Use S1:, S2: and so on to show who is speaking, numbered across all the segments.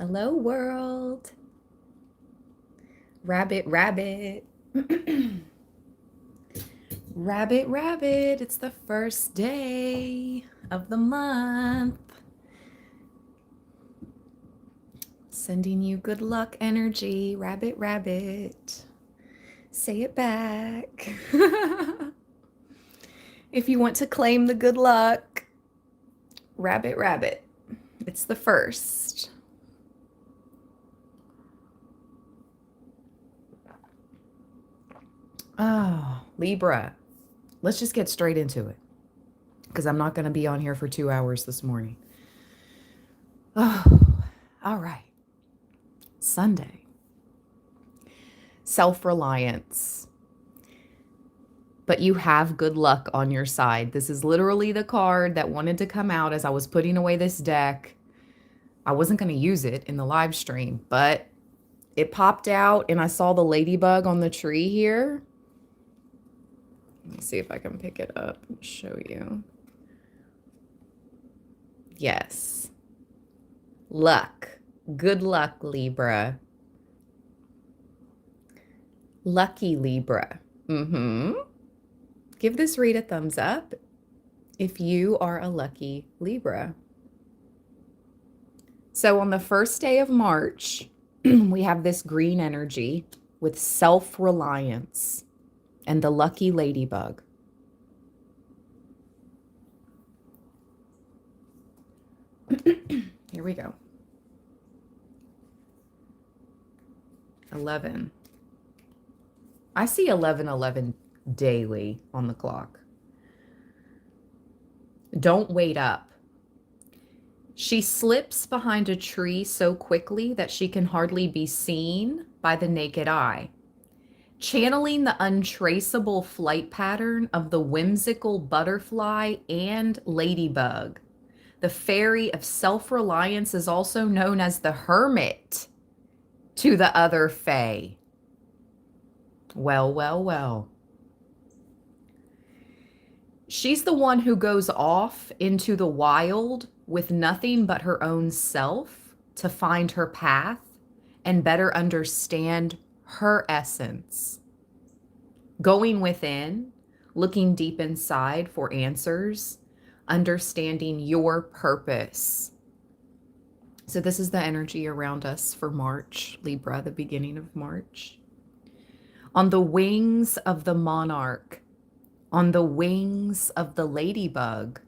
S1: Hello, world. Rabbit, rabbit. Rabbit, rabbit. It's the first day of the month. Sending you good luck energy. Rabbit, rabbit. Say it back. If you want to claim the good luck, rabbit, rabbit. It's the first. Oh, Libra. Let's just get straight into it because I'm not going to be on here for 2 hours this morning. Oh, all right. Sunday. Self-reliance. But you have good luck on your side. This is literally the card that wanted to come out as I was putting away this deck. I wasn't going to use it in the live stream, but it popped out and I saw the ladybug on the tree here. Let me see if I can pick it up and show you. Yes. Luck. Good luck, Libra. Lucky Libra. Give this read a thumbs up if you are a lucky Libra. So on the first day of March, we have this green energy with self-reliance and the lucky ladybug. Here we go. 11. I see 11:11 daily on the clock. Don't wait up. She slips behind a tree so quickly that she can hardly be seen by the naked eye, channeling the untraceable flight pattern of the whimsical butterfly and ladybug. The fairy of self-reliance is also known as the hermit to the other fae. Well, well, well. She's the one who goes off into the wild with nothing but her own self to find her path and better understand her essence. Going within, looking deep inside for answers, understanding your purpose. So this is the energy around us for March, Libra, the beginning of March. On the wings of the monarch, on the wings of the ladybug,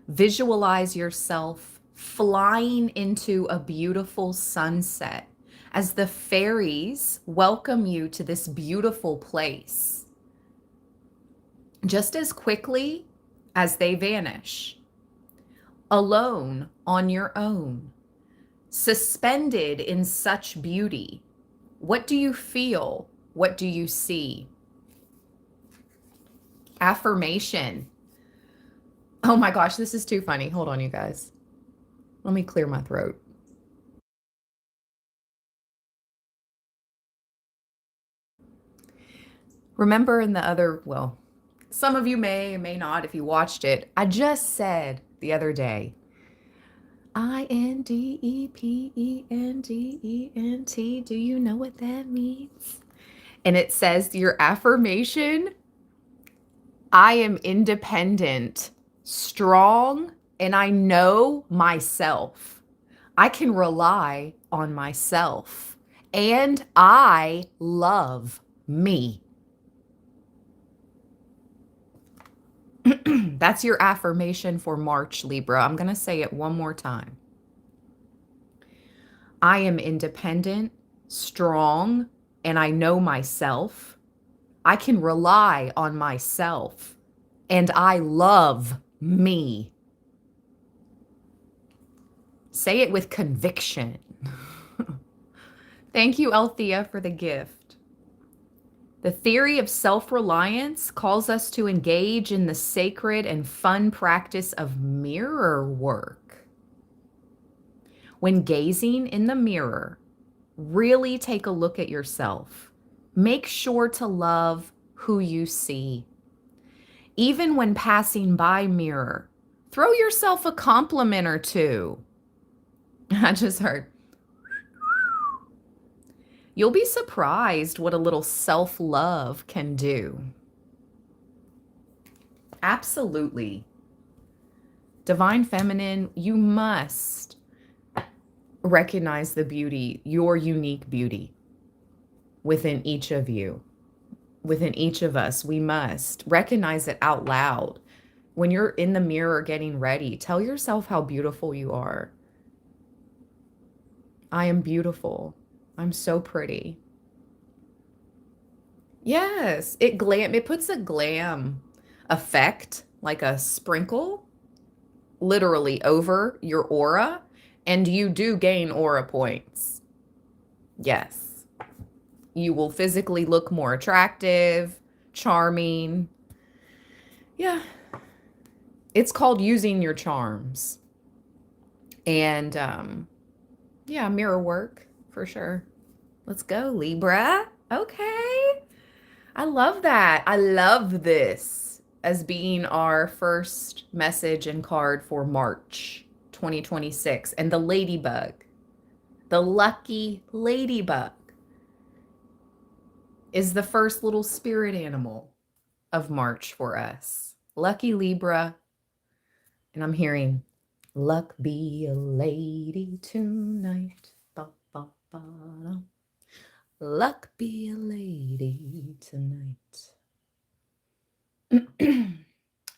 S1: visualize yourself flying into a beautiful sunset as the fairies welcome you to this beautiful place. Just as quickly as they vanish, alone on your own, suspended in such beauty. What do you feel? What do you see? Affirmation. Oh my gosh, this is too funny. Hold on, you guys. Let me clear my throat. Remember in the other, well, some of you may or may not if you watched it. I just said the other day, INDEPENDENT. Do you know what that means? And it says your affirmation, I am independent, strong, and I know myself. I can rely on myself, and I love me. That's your affirmation for March, Libra. I'm going to say it one more time. I am independent, strong, and I know myself. I can rely on myself, and I love me. Say it with conviction. Thank you, Althea, for the gift. The theory of self-reliance calls us to engage in the sacred and fun practice of mirror work. When gazing in the mirror, really take a look at yourself. Make sure to love who you see. Even when passing by mirror, throw yourself a compliment or two. I just heard. You'll be surprised what a little self-love can do. Absolutely. Divine Feminine, you must recognize the beauty, your unique beauty within each of you, within each of us. We must recognize it out loud. When you're in the mirror getting ready, tell yourself how beautiful you are. I am beautiful. I'm so pretty. Yes, it puts a glam effect, like a sprinkle, literally over your aura, and you do gain aura points. Yes. You will physically look more attractive, charming. Yeah. It's called using your charms. And yeah, mirror work for sure. Let's go, Libra. Okay. I love that. I love this as being our first message and card for March 2026. And the ladybug, the lucky ladybug, is the first little spirit animal of March for us. Lucky Libra. And I'm hearing, luck be a lady tonight. Ba, ba, ba, da. Luck be a lady tonight.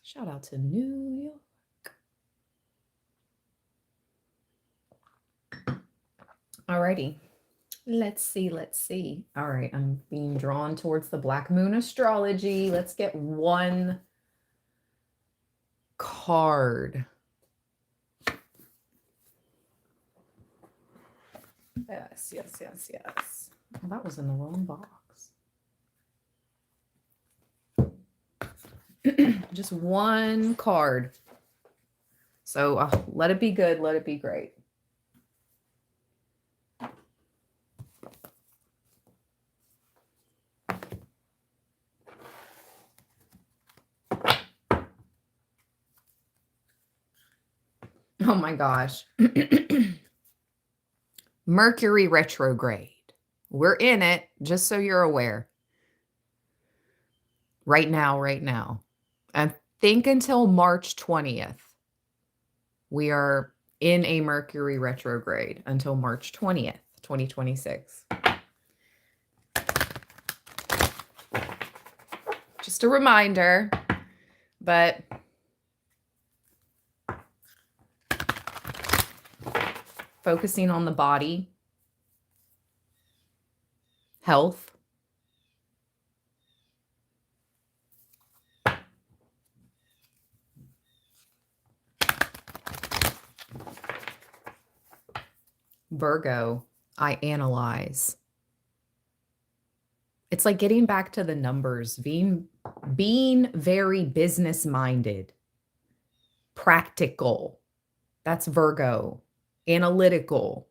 S1: Shout out to New York. Alrighty. Let's see. Let's see. All right. I'm being drawn towards the Black Moon astrology. Let's get one card. Yes, yes, yes, yes. Well, that was in the wrong box. Just one card. So let it be good. Let it be great. Oh my gosh. Mercury retrograde. We're in it, just so you're aware. Right now, right now. I think until March 20th. We are in a Mercury retrograde until March 20th, 2026. Just a reminder, but focusing on the body, health, Virgo, I analyze. It's like getting back to the numbers, being very business minded, practical. That's Virgo. Analytical,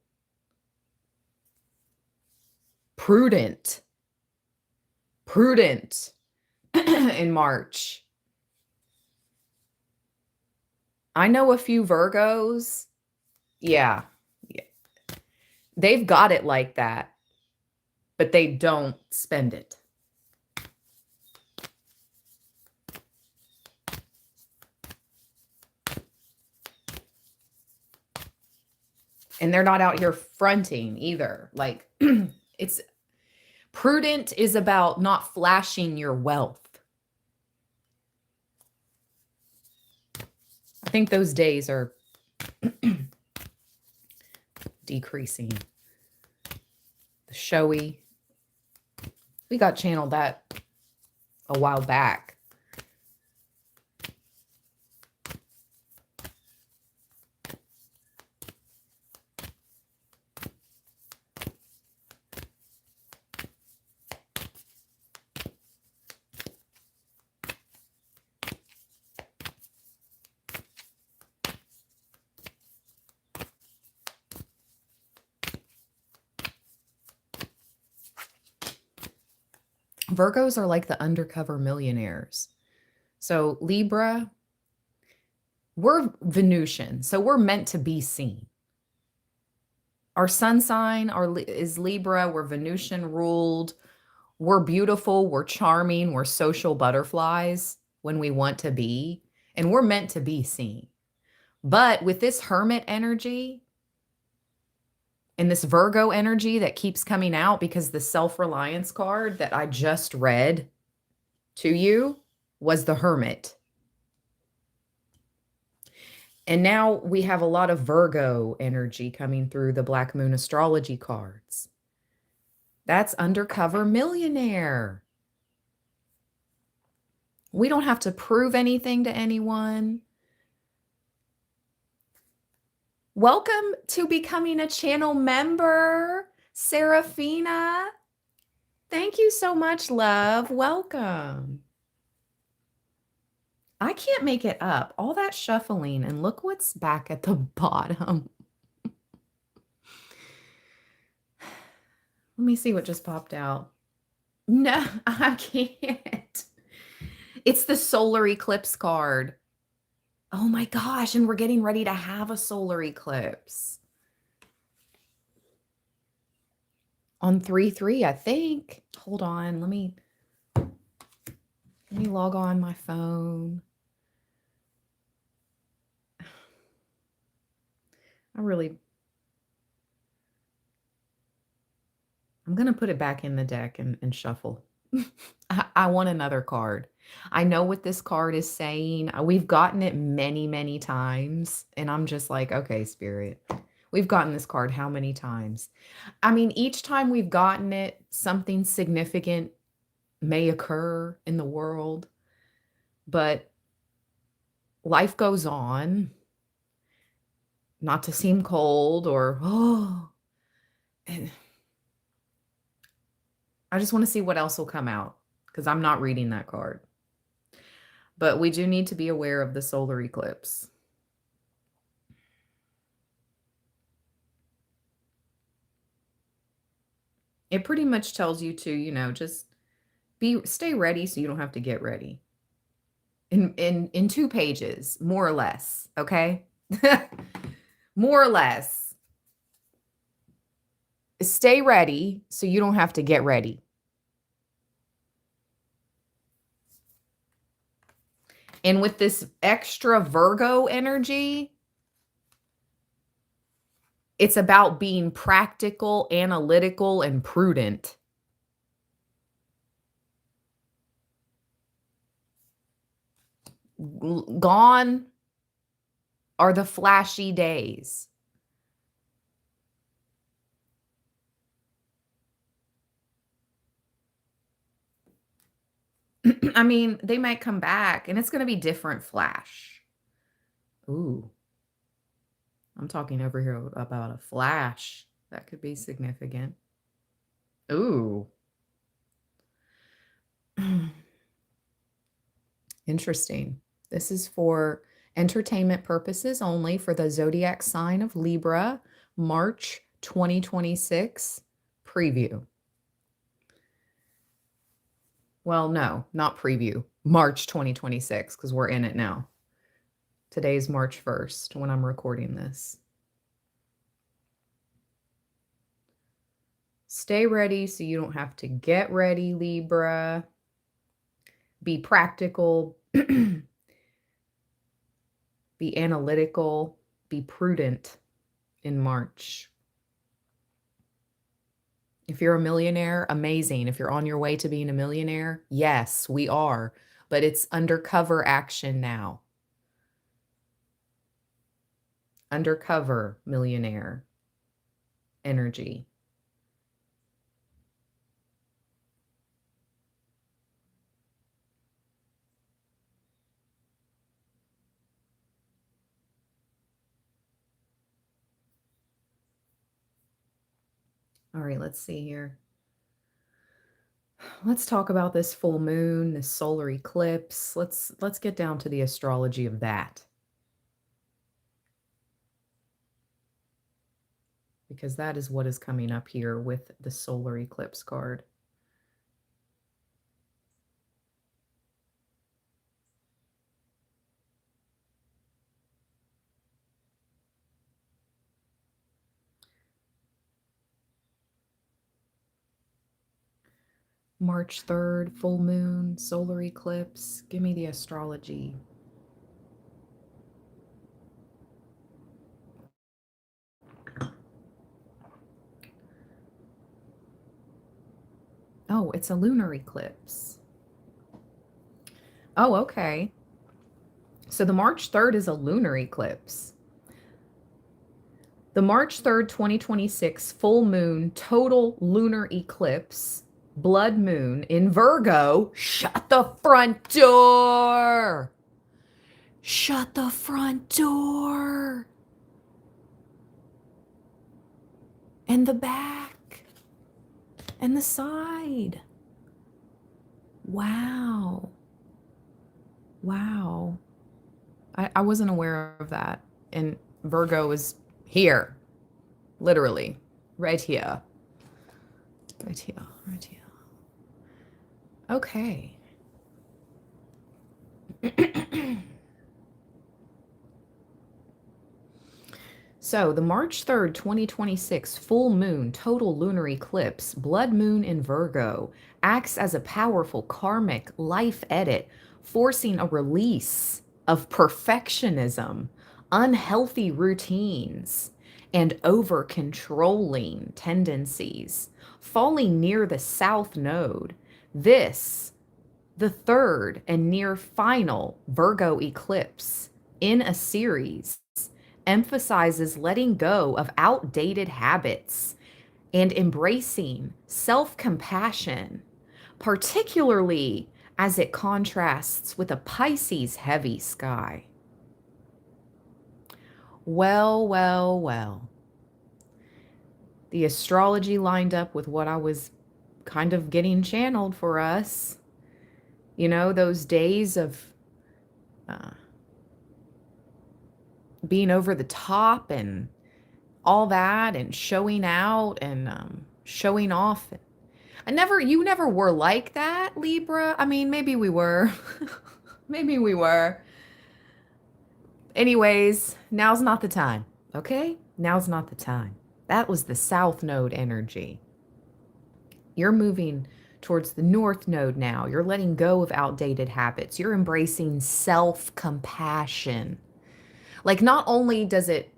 S1: prudent in March. I know a few Virgos. Yeah. They've got it like that, but they don't spend it. And they're not out here fronting either. Like it's prudent is about not flashing your wealth. I think those days are decreasing. The showy. We got channeled that a while back. Virgos are like the undercover millionaires. So Libra, we're Venusian, so we're meant to be seen. Our sun sign is Libra. We're Venusian ruled. We're beautiful. We're charming. We're social butterflies when we want to be. And we're meant to be seen. But with this hermit energy and this Virgo energy that keeps coming out, because the self-reliance card that I just read to you was the hermit. And now we have a lot of Virgo energy coming through the Black Moon astrology cards. That's undercover millionaire. We don't have to prove anything to anyone. Welcome to becoming a channel member, Serafina. Thank you so much, love. Welcome. I can't make it up. All that shuffling, and look what's back at the bottom. Let me see what just popped out. No, I can't. It's the solar eclipse card. Oh my gosh, and we're getting ready to have a solar eclipse. On 3/3, I think. Hold on, let me log on my phone. I'm going to put it back in the deck and shuffle. I want another card. I know what this card is saying. We've gotten it many, many times. And I'm just like, okay, Spirit, we've gotten this card how many times? I mean, each time we've gotten it, something significant may occur in the world. But life goes on. Not to seem cold or, oh. I just want to see what else will come out, because I'm not reading that card. But we do need to be aware of the solar eclipse. It pretty much tells you to, just stay ready so you don't have to get ready. In 2 pages, more or less, okay? More or less. Stay ready so you don't have to get ready. And with this extra Virgo energy, it's about being practical, analytical, and prudent. Gone are the flashy days. I mean, they might come back and it's going to be different flash. Ooh. I'm talking over here about a flash. That could be significant. Ooh. Interesting. This is for entertainment purposes only for the zodiac sign of Libra, March 2026 preview. Well, no, not preview. March 2026, because we're in it now. Today's March 1st when I'm recording this. Stay ready so you don't have to get ready, Libra. Be practical. Be analytical. Be prudent in March. If you're a millionaire, amazing. If you're on your way to being a millionaire, yes, we are. But it's undercover action now. Undercover millionaire energy. All right, let's see here. Let's talk about this full moon, this solar eclipse. Let's get down to the astrology of that. Because that is what is coming up here with the solar eclipse card. March 3rd, full moon, solar eclipse. Give me the astrology. Oh, it's a lunar eclipse. Oh, okay. So the March 3rd is a lunar eclipse. The March 3rd, 2026 full moon total lunar eclipse, blood moon in Virgo. Shut the front door. Shut the front door. And the back. And the side. Wow. Wow. I wasn't aware of that. And Virgo is here. Literally. Right here. Right here. Right here. Okay. So, the March 3rd, 2026 full moon total lunar eclipse, blood moon in Virgo, acts as a powerful karmic life edit, forcing a release of perfectionism, unhealthy routines, and over controlling tendencies. Falling near the south node, this, the third and near final Virgo eclipse in a series, emphasizes letting go of outdated habits and embracing self compassion, particularly as it contrasts with a Pisces heavy sky. Well, well, well. The astrology lined up with what I was kind of getting channeled for us. You know, those days of being over the top and all that and showing out and showing off. You never were like that, Libra. I mean, maybe we were. Maybe we were. Anyways, now's not the time, okay? Now's not the time. That was the South Node energy. You're moving towards the North Node now. You're letting go of outdated habits. You're embracing self-compassion. Like, not only does it,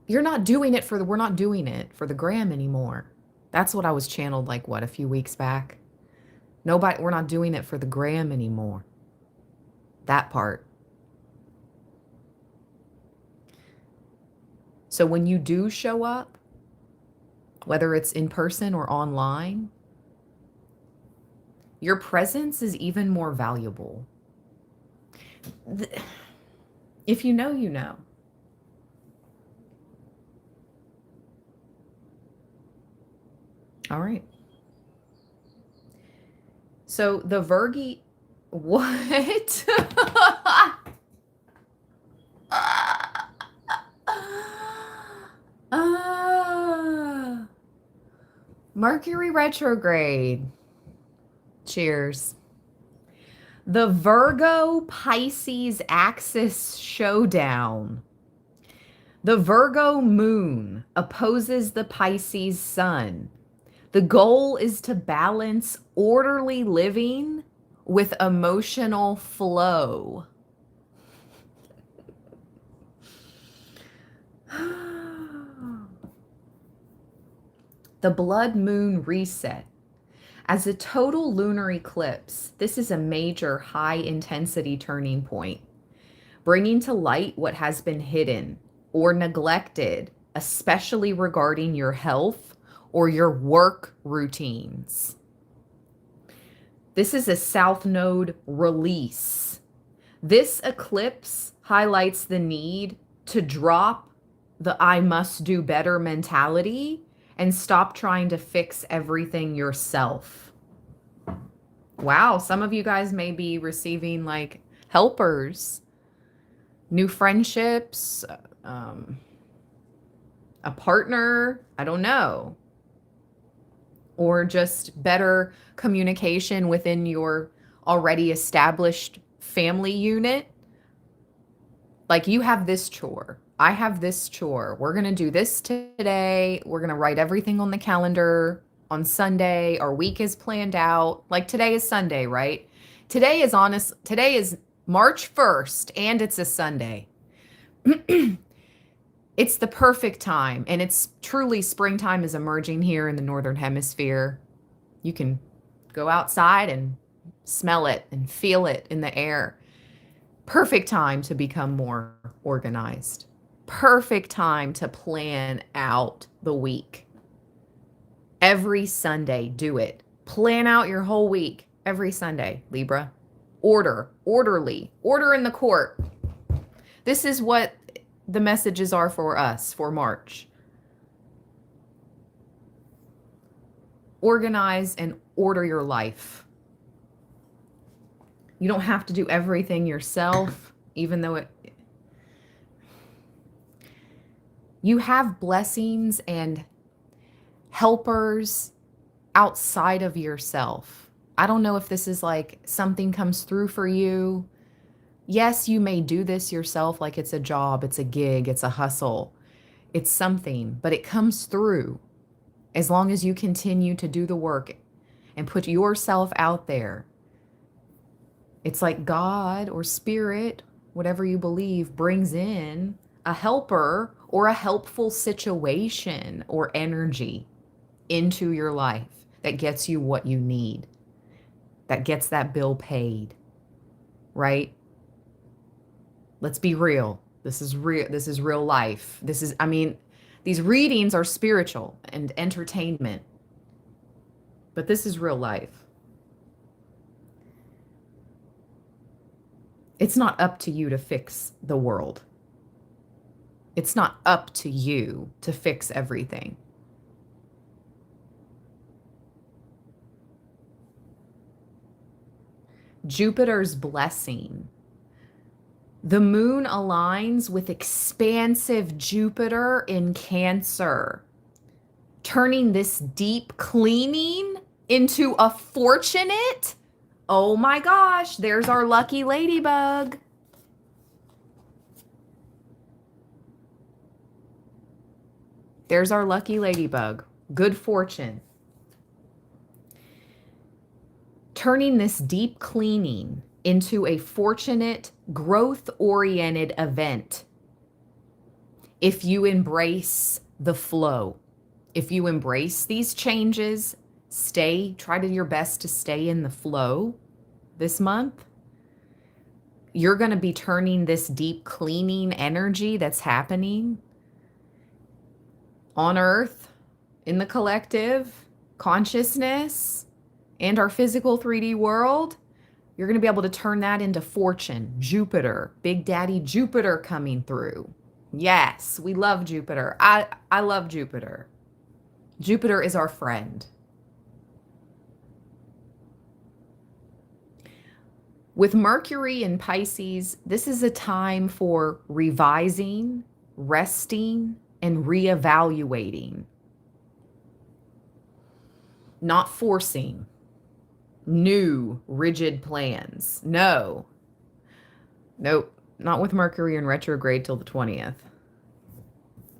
S1: we're not doing it for the gram anymore. That's what I was channeled like, what, a few weeks back? We're not doing it for the gram anymore. That part. So when you do show up, whether it's in person or online, your presence is even more valuable. If you know, you know. All right. So the Virgi, what? Mercury retrograde. Cheers. The Virgo Pisces axis showdown. The Virgo moon opposes the Pisces sun. The goal is to balance orderly living with emotional flow. The blood moon reset. As a total lunar eclipse, this is a major high intensity turning point, bringing to light what has been hidden or neglected, especially regarding your health or your work routines. This is a South Node release. This eclipse highlights the need to drop the I must do better mentality and stop trying to fix everything yourself. Wow, some of you guys may be receiving like helpers, new friendships, a partner, I don't know, or just better communication within your already established family unit. Like, you have this chore. I have this chore. We're going to do this today. We're going to write everything on the calendar on Sunday. Our week is planned out. Like today is Sunday, right? Today is March 1st and it's a Sunday. It's the perfect time, and it's truly springtime is emerging here in the Northern Hemisphere. You can go outside and smell it and feel it in the air. Perfect time to become more organized. Perfect time to plan out the week. Every Sunday, do it. Plan out your whole week every Sunday, Libra. Orderly, order in the court. This is what the messages are for us for March. Organize and order your life. You don't have to do everything yourself, even though you have blessings and helpers outside of yourself. I don't know if this is like something comes through for you. Yes, you may do this yourself, like it's a job, it's a gig, it's a hustle, it's something, but it comes through as long as you continue to do the work and put yourself out there. It's like God or spirit, whatever you believe, brings in a helper or a helpful situation or energy into your life that gets you what you need, that gets that bill paid, right? Let's be real. This is real. This is real life. These readings are spiritual and entertainment, but this is real life. It's not up to you to fix the world. It's not up to you to fix everything. Jupiter's blessing. The moon aligns with expansive Jupiter in Cancer, turning this deep cleaning into a fortunate. Oh my gosh, there's our lucky ladybug. There's our lucky ladybug. Good fortune. Turning this deep cleaning into a fortunate, growth-oriented event. If you embrace the flow, if you embrace these changes, try to your best to stay in the flow this month, you're going to be turning this deep cleaning energy that's happening on Earth, in the collective consciousness, and our physical 3D world. You're going to be able to turn that into fortune. Jupiter, Big Daddy Jupiter coming through. Yes, we love Jupiter. I love Jupiter. Jupiter is our friend. With Mercury in Pisces, this is a time for revising, resting, and reevaluating. Not forcing new rigid plans. Nope, not with Mercury in retrograde till the 20th.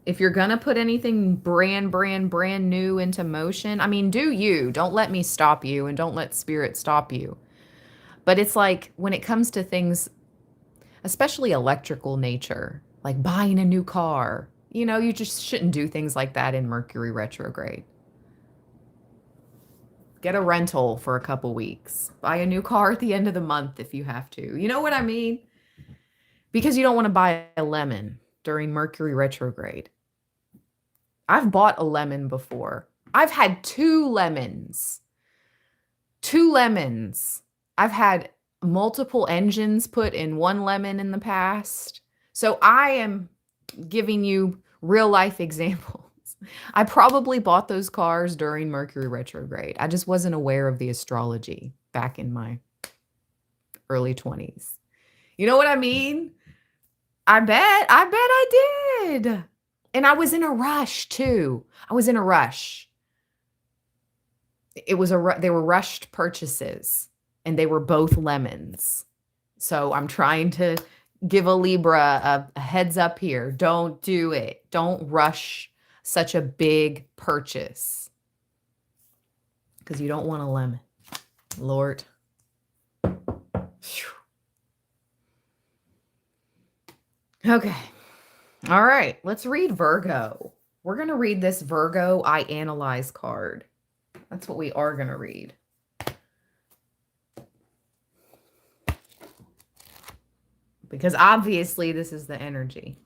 S1: If you're gonna put anything brand new into motion, do you. Don't let me stop you, and don't let spirit stop you. But it's like when it comes to things, especially electrical nature, like buying a new car, you just shouldn't do things like that in Mercury retrograde. Get a rental for a couple weeks. Buy a new car at the end of the month if you have to. You know what I mean? Because you don't want to buy a lemon during Mercury retrograde. I've bought a lemon before. I've had 2 lemons. 2 lemons. I've had multiple engines put in 1 lemon in the past. So I am giving you real life examples. I probably bought those cars during Mercury retrograde. I just wasn't aware of the astrology back in my early 20s. You know what I mean? I bet I did. And I was in a rush too. I was in a rush. They were rushed purchases, and they were both lemons. So I'm trying to give a Libra a heads up here. Don't do it. Don't rush such a big purchase. because you don't want a lemon. Lord. Okay. All right. Let's read Virgo. We're going to read this Virgo I Analyze card. That's what we are going to read. Because obviously this is the energy.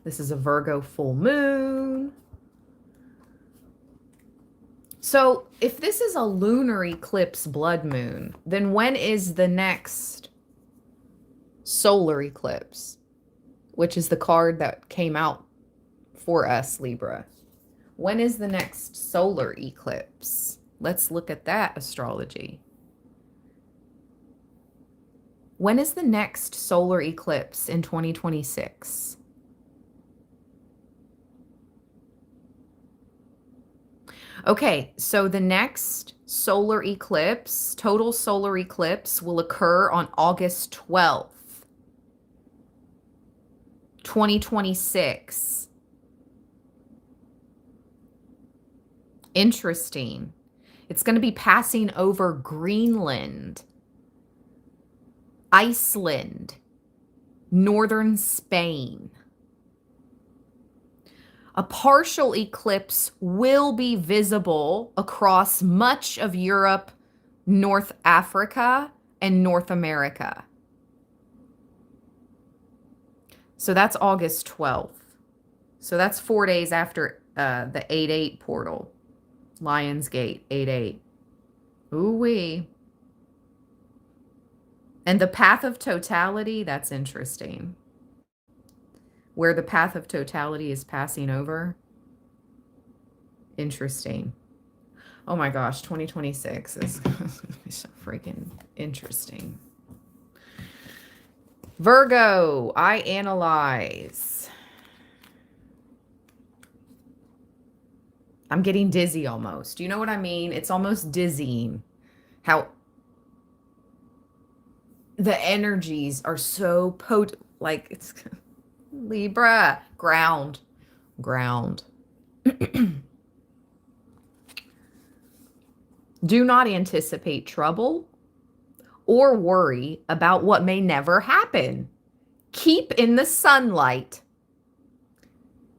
S1: This is a Virgo full moon. So if this is a lunar eclipse blood moon, then when is the next solar eclipse? Which is the card that came out for us, Libra. When is the next solar eclipse? Let's look at that astrology. When is the next solar eclipse in 2026? Okay, so the next solar eclipse, total solar eclipse, will occur on August 12th, 2026. Interesting. It's going to be passing over Greenland, Iceland, northern Spain. A partial eclipse will be visible across much of Europe, North Africa, and North America. So that's August 12th. So that's 4 days after the 8/8 portal. Lionsgate 8/8. Ooh-wee. And the path of totality, that's interesting. Where the path of totality is passing over. Interesting. Oh my gosh, 2026 is so freaking interesting. Virgo, I analyze. I'm getting dizzy almost. Do you know what I mean? It's almost dizzying how the energies are so potent. Like it's Libra, ground. Do not anticipate trouble or worry about what may never happen. Keep in the sunlight.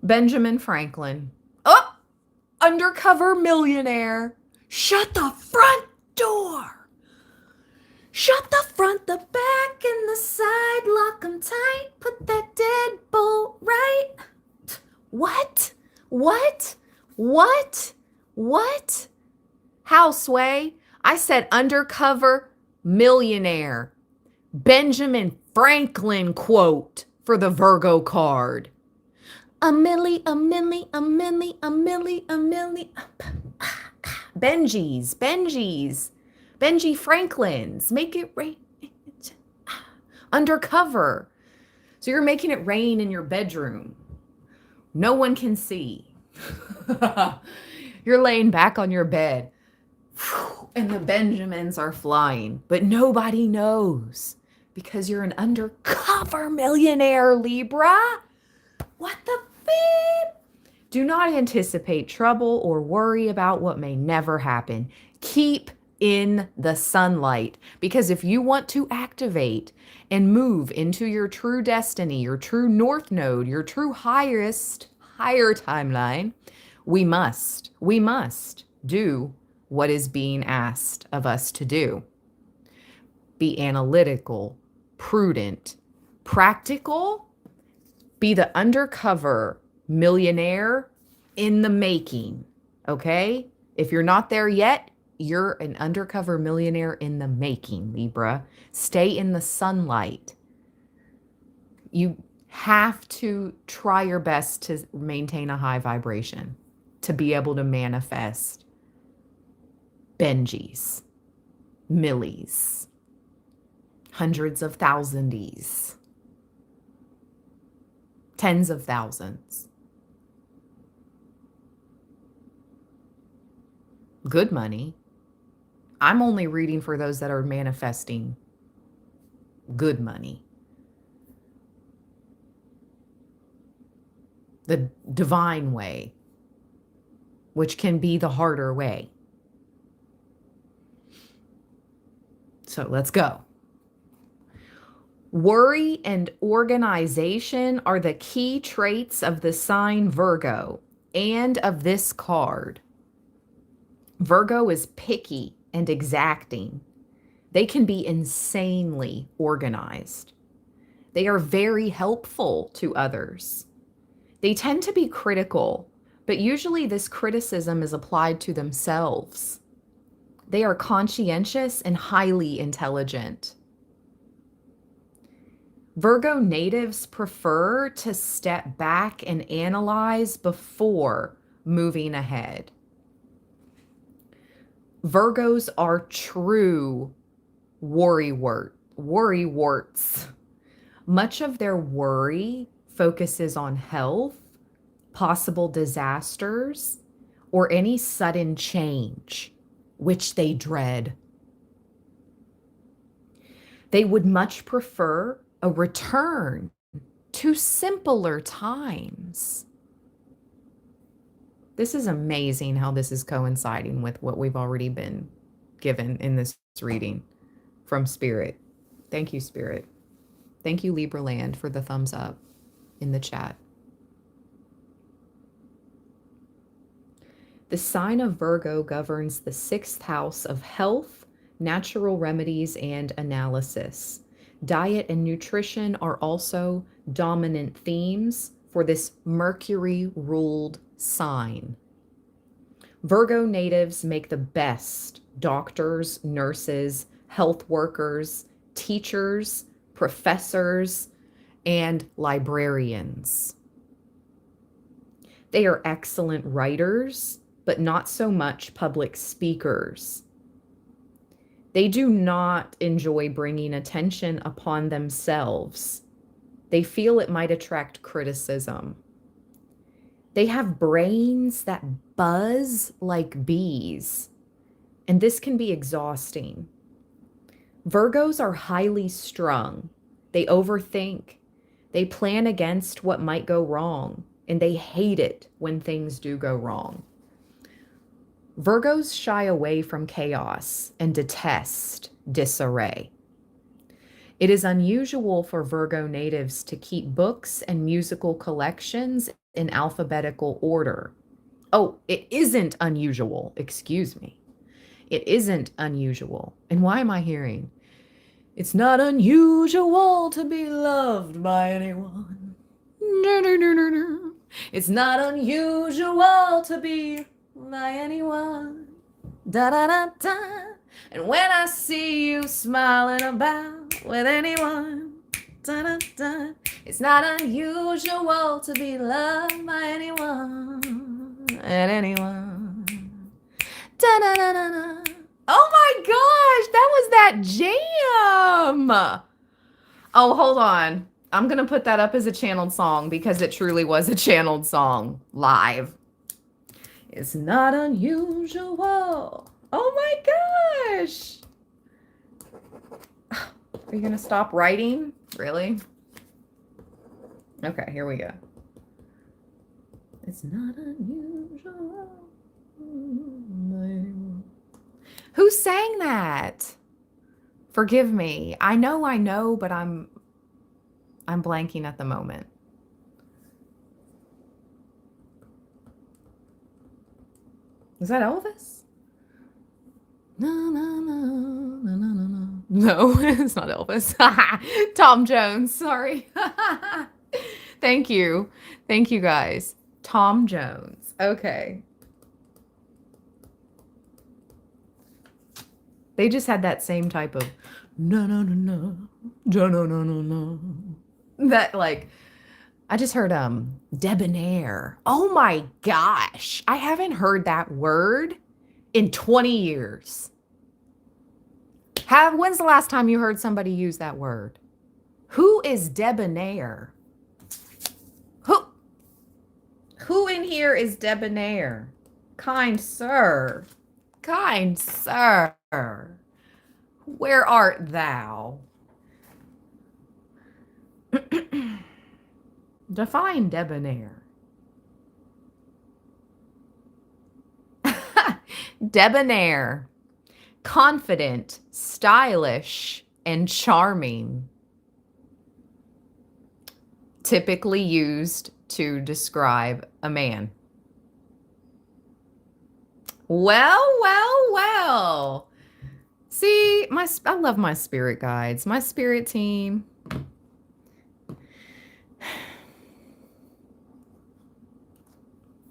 S1: Benjamin Franklin. Oh, undercover millionaire. Shut the front door. Shut the front, the back, and the side. Lock 'em tight. Put that deadbolt right. What? How, Sway? I said undercover millionaire. Benjamin Franklin quote for the Virgo card. A milli. Benji Franklin's. Make it rain. Undercover. So you're making it rain in your bedroom. No one can see. You're laying back on your bed. And the Benjamins are flying. But nobody knows. Because you're an undercover millionaire, Libra. What the beep? Do not anticipate trouble or worry about what may never happen. Keep in the sunlight. Because if you want to activate and move into your true destiny, your true north node, your true higher timeline, we must do what is being asked of us to do. Be analytical, prudent, practical, be the undercover millionaire in the making, okay? If you're not there yet, you're an undercover millionaire in the making, Libra. Stay in the sunlight. You have to try your best to maintain a high vibration to be able to manifest Benjis, millies, hundreds of thousandies, tens of thousands. Good money. I'm only reading for those that are manifesting good money. The divine way, which can be the harder way. So let's go. Worry and organization are the key traits of the sign Virgo and of this card. Virgo is picky and exacting. They can be insanely organized. They are very helpful to others. They tend to be critical, but usually this criticism is applied to themselves. They are conscientious and highly intelligent. Virgo natives prefer to step back and analyze before moving ahead. Virgos are true worrywarts. Much of their worry focuses on health, possible disasters, or any sudden change, which they dread. They would much prefer a return to simpler times. This is amazing how this is coinciding with what we've already been given in this reading from Spirit. Thank you, Spirit. Thank you, Libra Land, for the thumbs up in the chat. The sign of Virgo governs the 6th house of health, natural remedies, and analysis. Diet and nutrition are also dominant themes for this Mercury-ruled sign. Virgo natives make the best doctors, nurses, health workers, teachers, professors, and librarians. They are excellent writers, but not so much public speakers. They do not enjoy bringing attention upon themselves. They feel it might attract criticism. They have brains that buzz like bees, and this can be exhausting. Virgos are highly strung. They overthink. They plan against what might go wrong, and they hate it when things do go wrong. Virgos shy away from chaos and detest disarray. It is unusual for Virgo natives to keep books and musical collections in alphabetical order. Oh, it isn't unusual. Excuse me. It isn't unusual. And why am I hearing? It's not unusual to be loved by anyone. No, no, no, no, no. It's not unusual to be by anyone. Da da da da. And when I see you smiling about with anyone, da da da. It's not unusual to be loved by anyone and anyone. Da da da da da. Oh my gosh, that was that jam. Oh, hold on. I'm going to put that up as a channeled song because it truly was a channeled song live. It's not unusual. Oh my gosh. Are you going to stop writing? Really? Okay, here we go. It's not unusual. Who sang that? Forgive me. I know, but I'm blanking at the moment. Is that Elvis? No, it's not Elvis. Tom Jones, sorry. Thank you. Thank you guys. Tom Jones. Okay. They just had that same type of no. That like I just heard debonair. Oh my gosh. I haven't heard that word in 20 years. When's the last time you heard somebody use that word? Who is debonair? Who in here is debonair? Kind sir. Kind sir. Where art thou? Define debonair. Debonair. confident, stylish, and charming. Typically used to describe a man. Well. See, I love my spirit guides, my spirit team.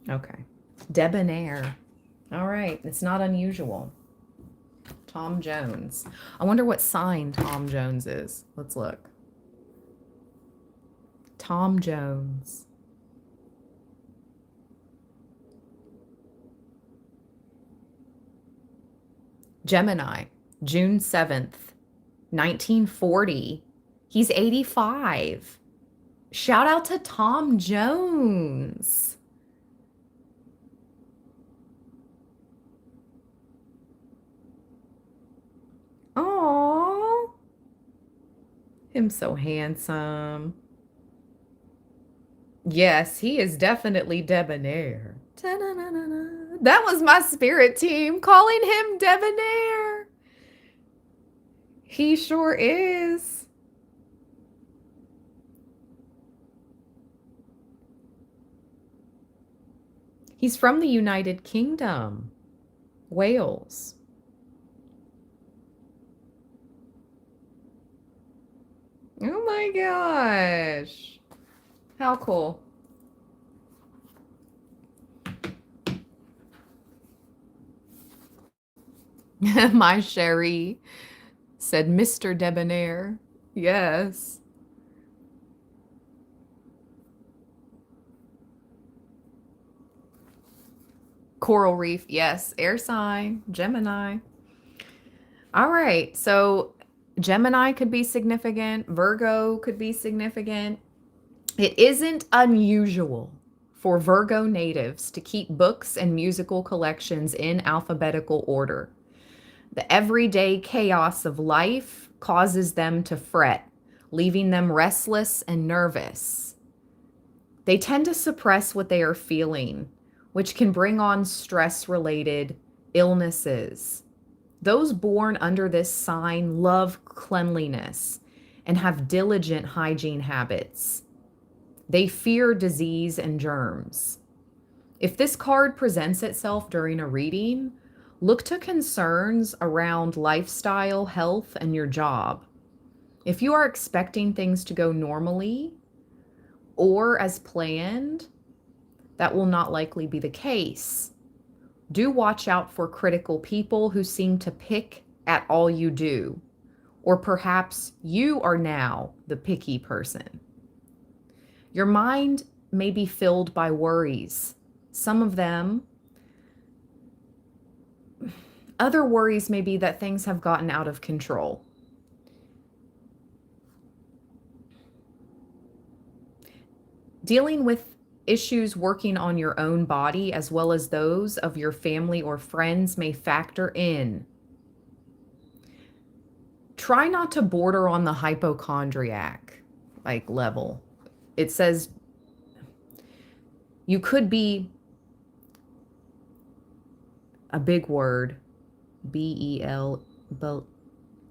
S1: Okay. Debonair. All right. It's not unusual. Tom Jones. I wonder what sign Tom Jones is. Let's look. Tom Jones. Gemini, June 7th, 1940. He's 85. Shout out to Tom Jones. Aww. Him so handsome. Yes, he is definitely debonair. That was my spirit team calling him debonair. He sure is. He's from the United Kingdom, Wales. Oh my gosh. How cool. My Sherry said Mr. Debonair. Yes. Coral Reef. Yes. Air sign. Gemini. All right. So Gemini could be significant. Virgo could be significant. It isn't unusual for Virgo natives to keep books and musical collections in alphabetical order. The everyday chaos of life causes them to fret, leaving them restless and nervous. They tend to suppress what they are feeling, which can bring on stress-related illnesses. Those born under this sign love cleanliness and have diligent hygiene habits. They fear disease and germs. If this card presents itself during a reading, look to concerns around lifestyle, health, and your job. If you are expecting things to go normally or as planned, that will not likely be the case. Do watch out for critical people who seem to pick at all you do, or perhaps you are now the picky person. Your mind may be filled by worries. Some of them, other worries may be that things have gotten out of control. Dealing with issues working on your own body as well as those of your family or friends may factor in. Try not to border on the hypochondriac level. It says you could be a big word, B-E-L, but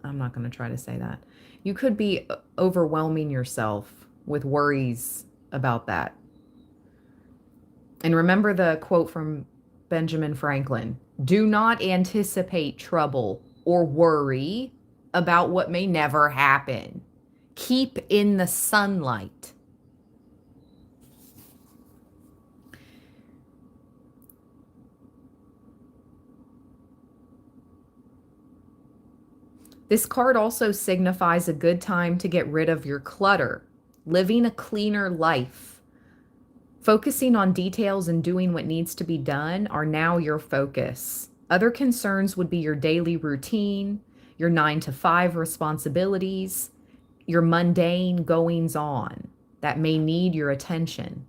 S1: I'm not going to try to say that. You could be overwhelming yourself with worries about that. And remember the quote from Benjamin Franklin: do not anticipate trouble or worry about what may never happen. Keep in the sunlight. This card also signifies a good time to get rid of your clutter, living a cleaner life. Focusing on details and doing what needs to be done are now your focus. Other concerns would be your daily routine, your 9-to-5 responsibilities, your mundane goings on that may need your attention.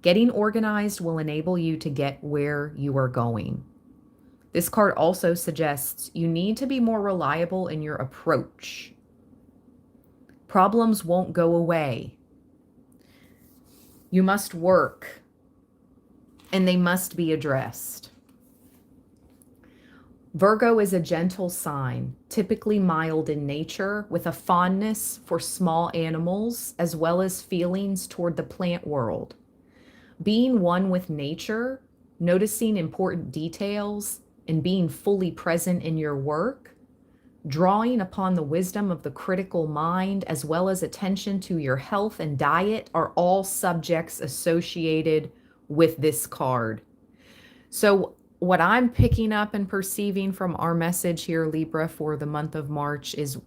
S1: Getting organized will enable you to get where you are going. This card also suggests you need to be more reliable in your approach. Problems won't go away. You must work, and they must be addressed. Virgo is a gentle sign, typically mild in nature, with a fondness for small animals as well as feelings toward the plant world. Being one with nature, noticing important details, and being fully present in your work, drawing upon the wisdom of the critical mind as well as attention to your health and diet are all subjects associated with this card. So, what I'm picking up and perceiving from our message here, Libra, for the month of March is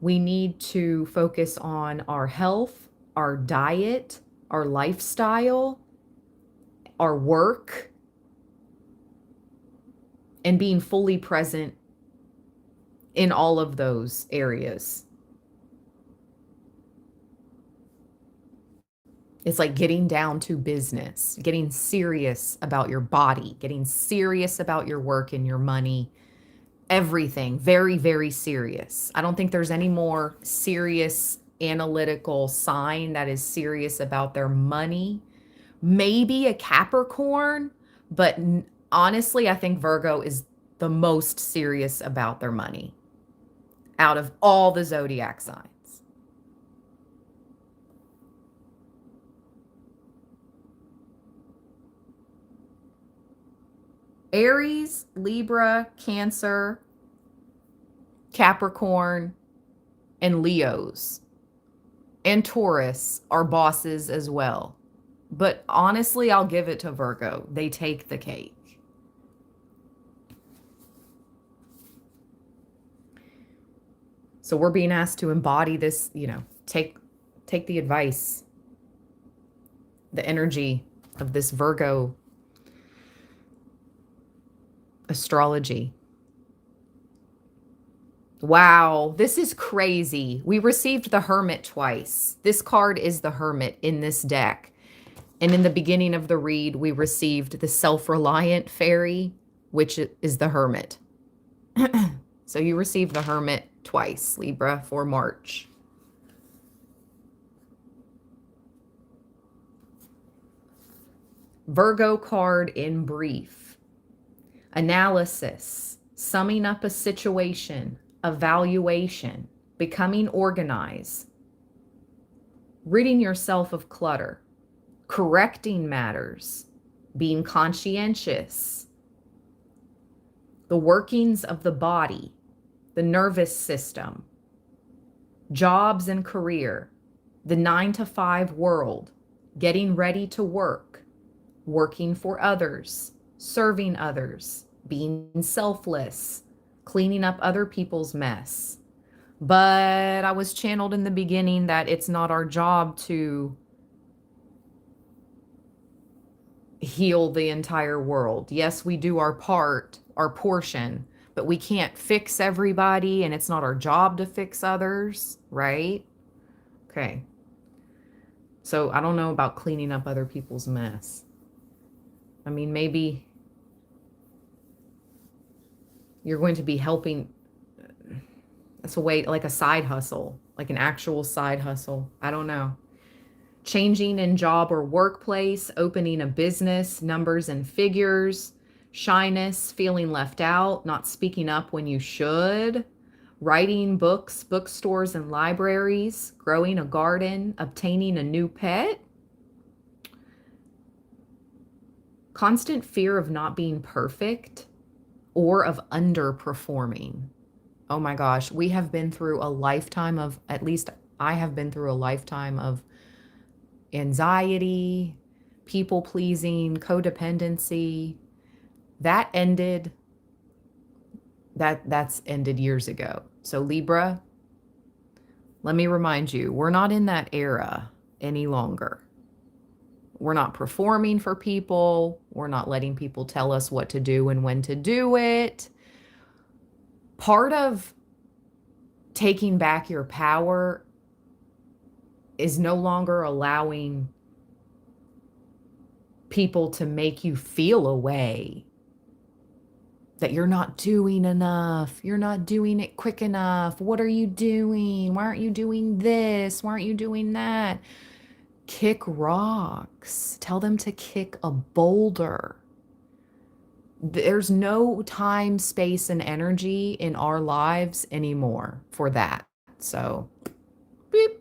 S1: we need to focus on our health, our diet, our lifestyle, our work, and being fully present in all of those areas. It's like getting down to business, getting serious about your body, getting serious about your work and your money, everything. Very, very serious. I don't think there's any more serious analytical sign that is serious about their money. Maybe a Capricorn, but honestly, I think Virgo is the most serious about their money out of all the zodiac signs. Aries, Libra, Cancer, Capricorn, and Leos and Taurus are bosses as well. But honestly, I'll give it to Virgo. They take the cake. So we're being asked to embody this, take the advice, the energy of this Virgo astrology. Wow, this is crazy. We received the Hermit twice. This card is the Hermit in this deck. And in the beginning of the read, we received the self-reliant fairy, which is the Hermit. So you received the Hermit twice, Libra, for March. Virgo card in brief. Analysis, summing up a situation, evaluation, becoming organized, ridding yourself of clutter, correcting matters, being conscientious, the workings of the body, the nervous system, jobs and career, the 9-to-5 world, getting ready to work, working for others, serving others, being selfless, cleaning up other people's mess. But I was channeled in the beginning that it's not our job to heal the entire world. Yes, we do our part, our portion, but we can't fix everybody, and it's not our job to fix others, right? Okay. So I don't know about cleaning up other people's mess. I mean, maybe you're going to be helping. That's a way, like a side hustle, like an actual side hustle. I don't know. Changing in job or workplace, opening a business, numbers and figures, shyness, feeling left out, not speaking up when you should, writing books, bookstores and libraries, growing a garden, obtaining a new pet, constant fear of not being perfect or of underperforming. Oh my gosh, we have been through a lifetime of, at least I have been through a lifetime of anxiety, people pleasing, codependency. That ended, that's ended years ago. So Libra, let me remind you, we're not in that era any longer. We're not performing for people. We're not letting people tell us what to do and when to do it. Part of taking back your power is no longer allowing people to make you feel a way that you're not doing enough. You're not doing it quick enough. What are you doing? Why aren't you doing this? Why aren't you doing that? Kick rocks. Tell them to kick a boulder. There's no time, space, and energy in our lives anymore for that. So, beep.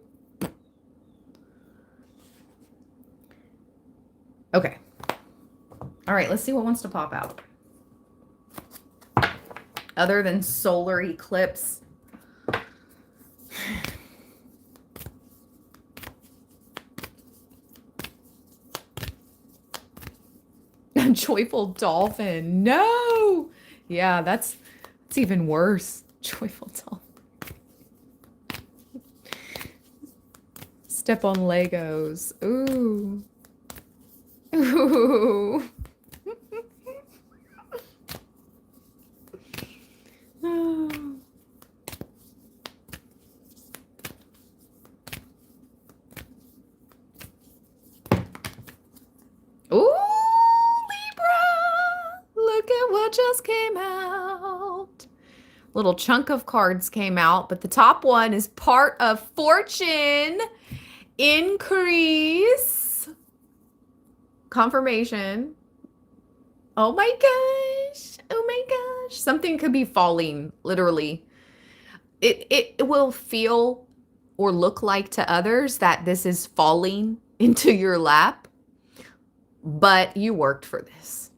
S1: Okay. All right, let's see what wants to pop out. Other than solar eclipse. A joyful dolphin. No. Yeah, that's even worse. Joyful dolphin. Step on Legos. Ooh. Ooh. Ooh, Libra! Look at what just came out. Little chunk of cards came out, but the top one is part of fortune increase. Confirmation. Oh my gosh. Oh my gosh. Something could be falling, literally. It will feel or look like to others that this is falling into your lap, but you worked for this.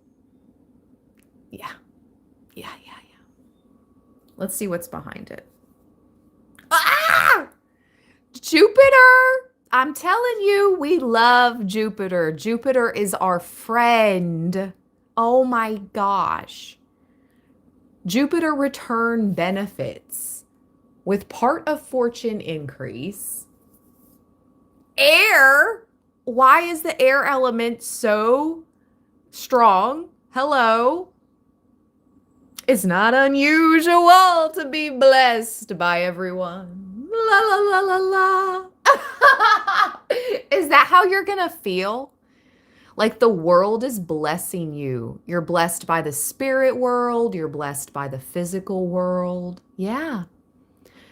S1: Yeah. Yeah. Let's see what's behind it. Ah! Jupiter! I'm telling you, we love Jupiter. Jupiter is our friend. Oh my gosh. Jupiter return benefits with part of fortune increase. Air. Why is the air element so strong? Hello. It's not unusual to be blessed by everyone. La la la la la. Is that how you're gonna feel? Like the world is blessing you. You're blessed by the spirit world. You're blessed by the physical world. Yeah.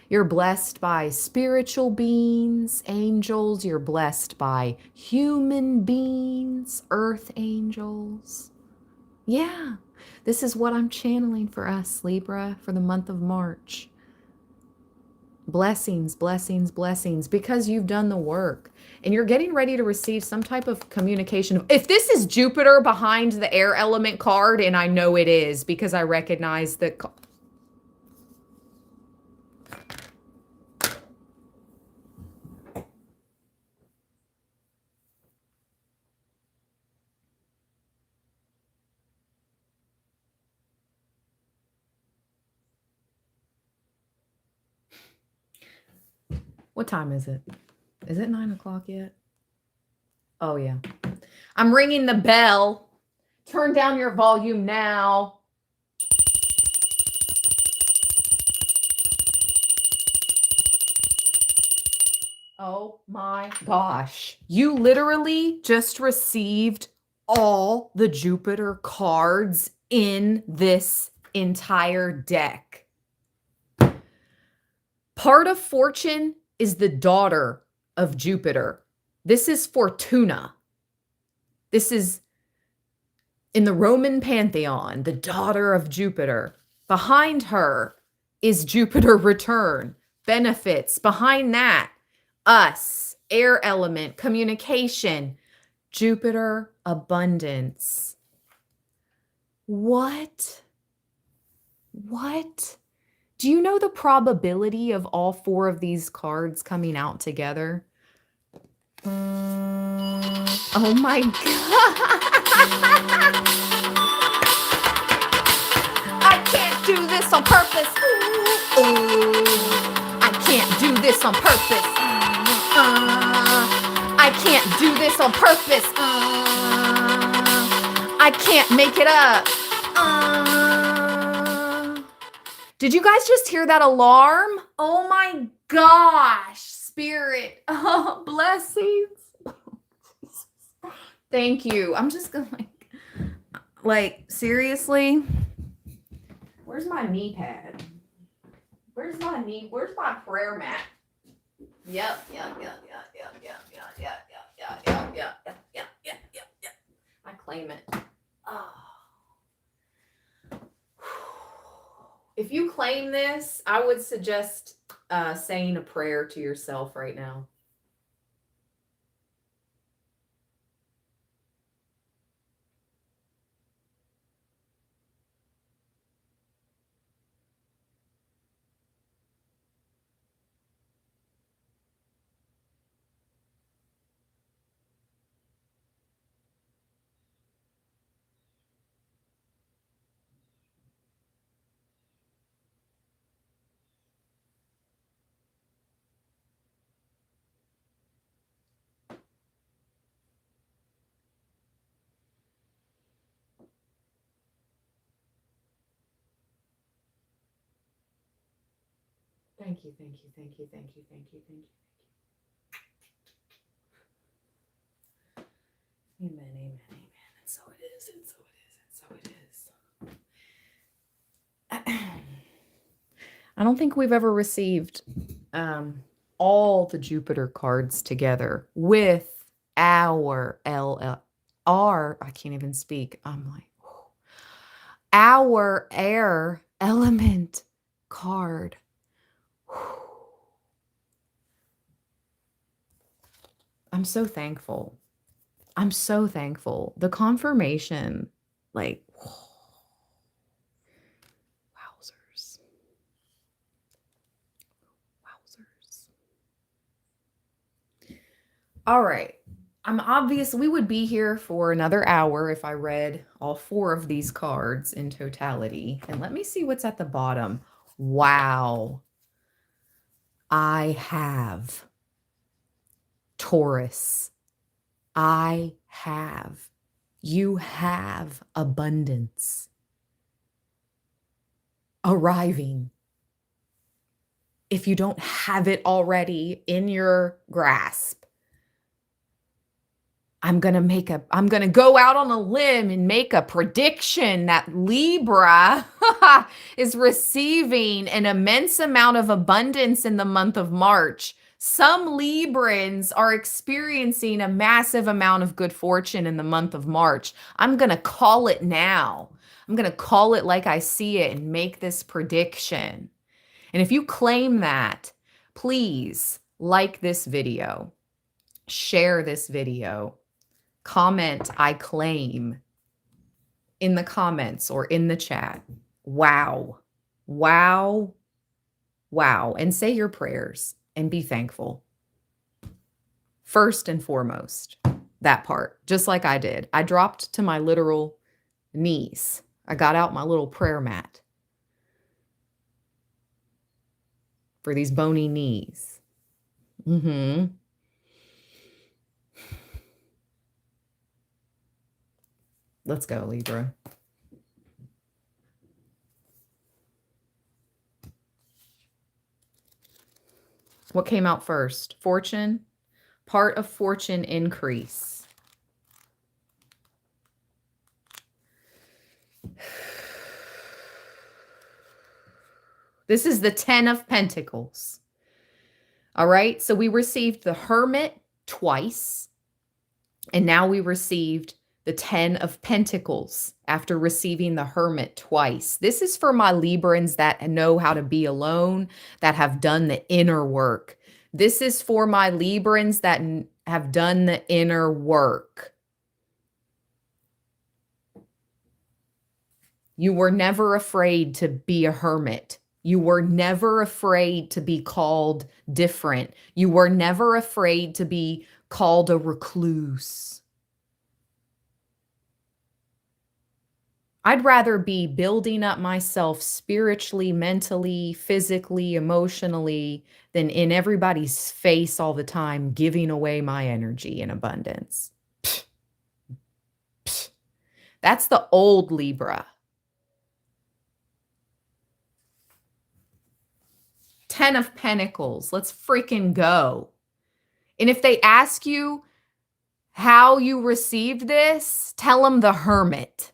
S1: You're blessed by spiritual beings, angels. You're blessed by human beings, earth angels. Yeah. This is what I'm channeling for us, Libra, for the month of March. Blessings, blessings, blessings, because you've done the work and you're getting ready to receive some type of communication. If this is Jupiter behind the air element card, and I know it is because I recognize the... What time is it? Is it 9 o'clock yet? Oh, yeah. I'm ringing the bell. Turn down your volume now. Oh my gosh. You literally just received all the Jupiter cards in this entire deck. Part of fortune is the daughter of Jupiter. This is Fortuna. This is in the Roman pantheon, the daughter of Jupiter. Behind her is Jupiter return, benefits. Behind that, us, air element, communication, Jupiter abundance. What? Do you know the probability of all four of these cards coming out together? Oh my God. I can't do this on purpose. I can't do this on purpose. I can't do this on purpose. I can't make it up. Did you guys just hear that alarm? Oh my gosh, spirit. Oh, blessings. Thank you. I'm just gonna like seriously. Where's my knee pad? Where's my prayer mat? Yep. I claim it. Oh. If you claim this, I would suggest saying a prayer to yourself right now. Thank you, thank you, thank you, thank you, thank you, thank you. Amen, amen, amen. And so it is, and so it is, and so it is. I don't think we've ever received all the Jupiter cards together with our I can't even speak. I'm like, our air element card. I'm so thankful. I'm so thankful. The confirmation, like, wowzers. Wowzers. All right. We would be here for another hour if I read all 4 of these cards in totality. And let me see what's at the bottom. Wow. I have Taurus. I have. You have abundance arriving. If you don't have it already in your grasp, I'm going to go out on a limb and make a prediction that Libra is receiving an immense amount of abundance in the month of March. Some Librans are experiencing a massive amount of good fortune in the month of March. I'm going to call it now. I'm going to call it like I see it and make this prediction. And if you claim that, please like this video, share this video, comment I claim in the comments or in the chat. Wow, wow, wow. And say your prayers and be thankful. First and foremost, that part, just like I did. I dropped to my literal knees. I got out my little prayer mat for these bony knees. Let's go, Libra. What came out first? Fortune. Part of fortune increase. This is the 10 of Pentacles. All right. So we received the Hermit twice. And now we received the 10 of Pentacles after receiving the Hermit twice. This is for my Librans that know how to be alone, that have done the inner work. This is for my Librans that have done the inner work. You were never afraid to be a hermit. You were never afraid to be called different. You were never afraid to be called a recluse. I'd rather be building up myself spiritually, mentally, physically, emotionally than in everybody's face all the time, giving away my energy in abundance. Pfft. Pfft. That's the old Libra. 10 of Pentacles. Let's freaking go. And if they ask you how you received this, tell them the Hermit.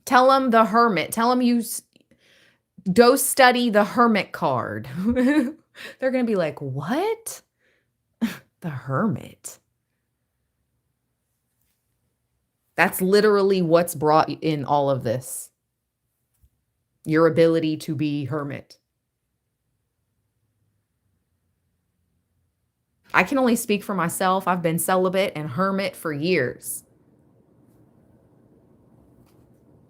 S1: Tell them the Hermit. Tell them you go study the Hermit card. They're going to be like, what? The Hermit. That's literally what's brought in all of this. Your ability to be hermit. I can only speak for myself. I've been celibate and hermit for years.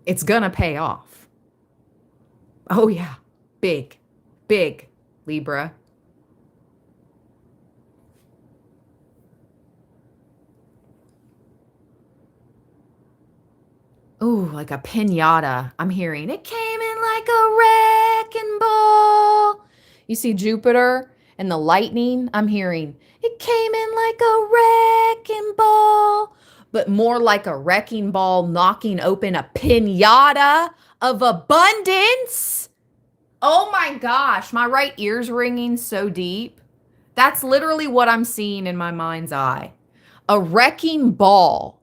S1: It's gonna pay off. Oh, yeah. Big, big, Libra. Ooh, like a pinata. I'm hearing it came in like a wrecking ball. You see Jupiter and the lightning? I'm hearing it came in like a wrecking ball, but more like a wrecking ball knocking open a pinata of abundance. Oh my gosh, my right ear's ringing so deep. That's literally what I'm seeing in my mind's eye. A wrecking ball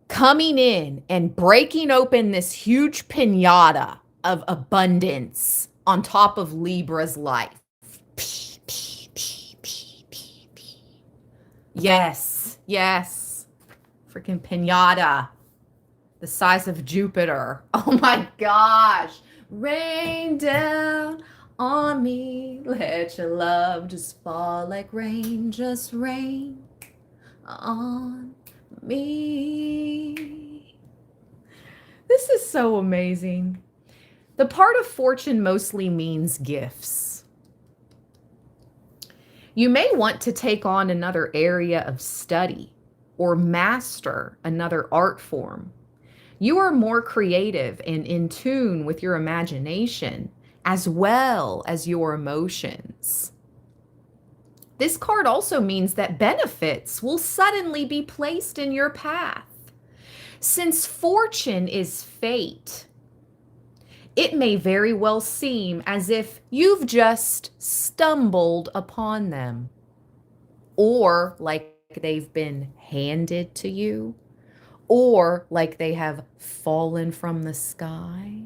S1: coming in and breaking open this huge pinata of abundance on top of Libra's life. Yes, yes. Freaking pinata. The size of Jupiter. Oh my gosh. Rain down on me. Let your love just fall like rain. Just rain on me. This is so amazing. The part of fortune mostly means gifts. You may want to take on another area of study or master another art form. You are more creative and in tune with your imagination as well as your emotions. This card also means that benefits will suddenly be placed in your path. Since fortune is fate, it may very well seem as if you've just stumbled upon them, or like they've been handed to you, or like they have fallen from the sky.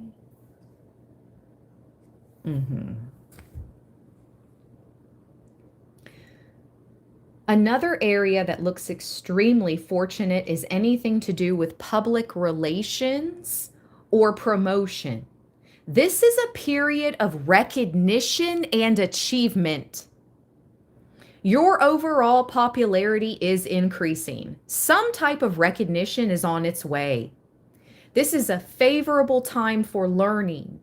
S1: Another area that looks extremely fortunate is anything to do with public relations or promotion. This is a period of recognition and achievement. Your overall popularity is increasing. Some type of recognition is on its way. This is a favorable time for learning,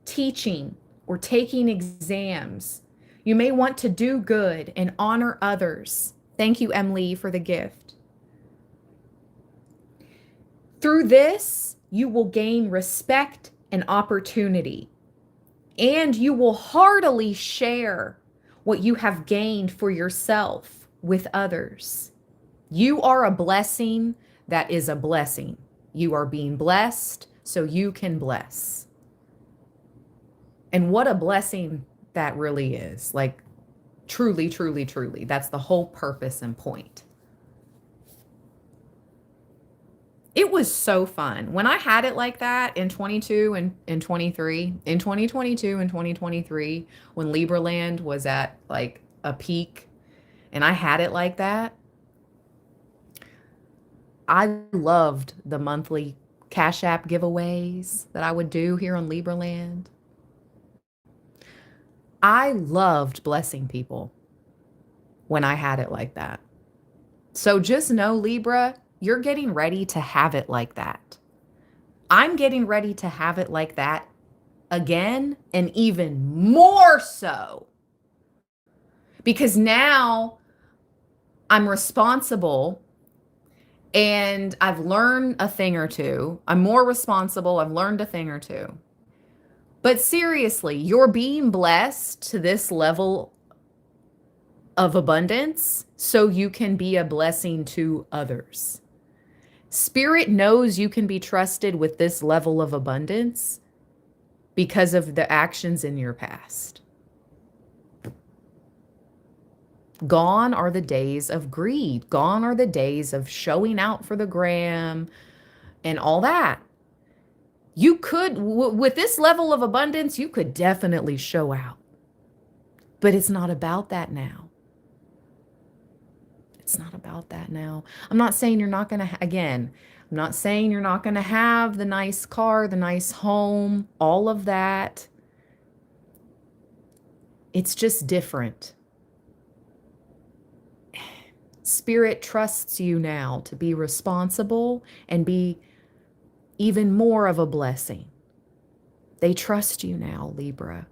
S1: teaching, or taking exams. You may want to do good and honor others. Thank you, Emily, for the gift. Through this, you will gain respect and opportunity, and you will heartily share what you have gained for yourself with others. You are a blessing that is a blessing. You are being blessed so you can bless. And what a blessing that really is. Like, truly, truly, truly. That's the whole purpose and point. It was so fun. When I had it like that in 22 and in 23, in 2022 and 2023, when Libraland was at like a peak and I had it like that, I loved the monthly Cash App giveaways that I would do here on Libraland. I loved blessing people when I had it like that. So just know, Libra, you're getting ready to have it like that. I'm getting ready to have it like that again, and even more so. Because now I'm responsible and I've learned a thing or two. I'm more responsible. I've learned a thing or two. But seriously, you're being blessed to this level of abundance so you can be a blessing to others. Spirit knows you can be trusted with this level of abundance because of the actions in your past. Gone are the days of greed. Gone are the days of showing out for the gram and all that. You could, with this level of abundance, you could definitely show out. But it's not about that now. It's not about that now. I'm not saying you're not going to, again, I'm not saying you're not going to have the nice car, the nice home, all of that. It's just different. Spirit trusts you now to be responsible and be even more of a blessing. They trust you now, Libra.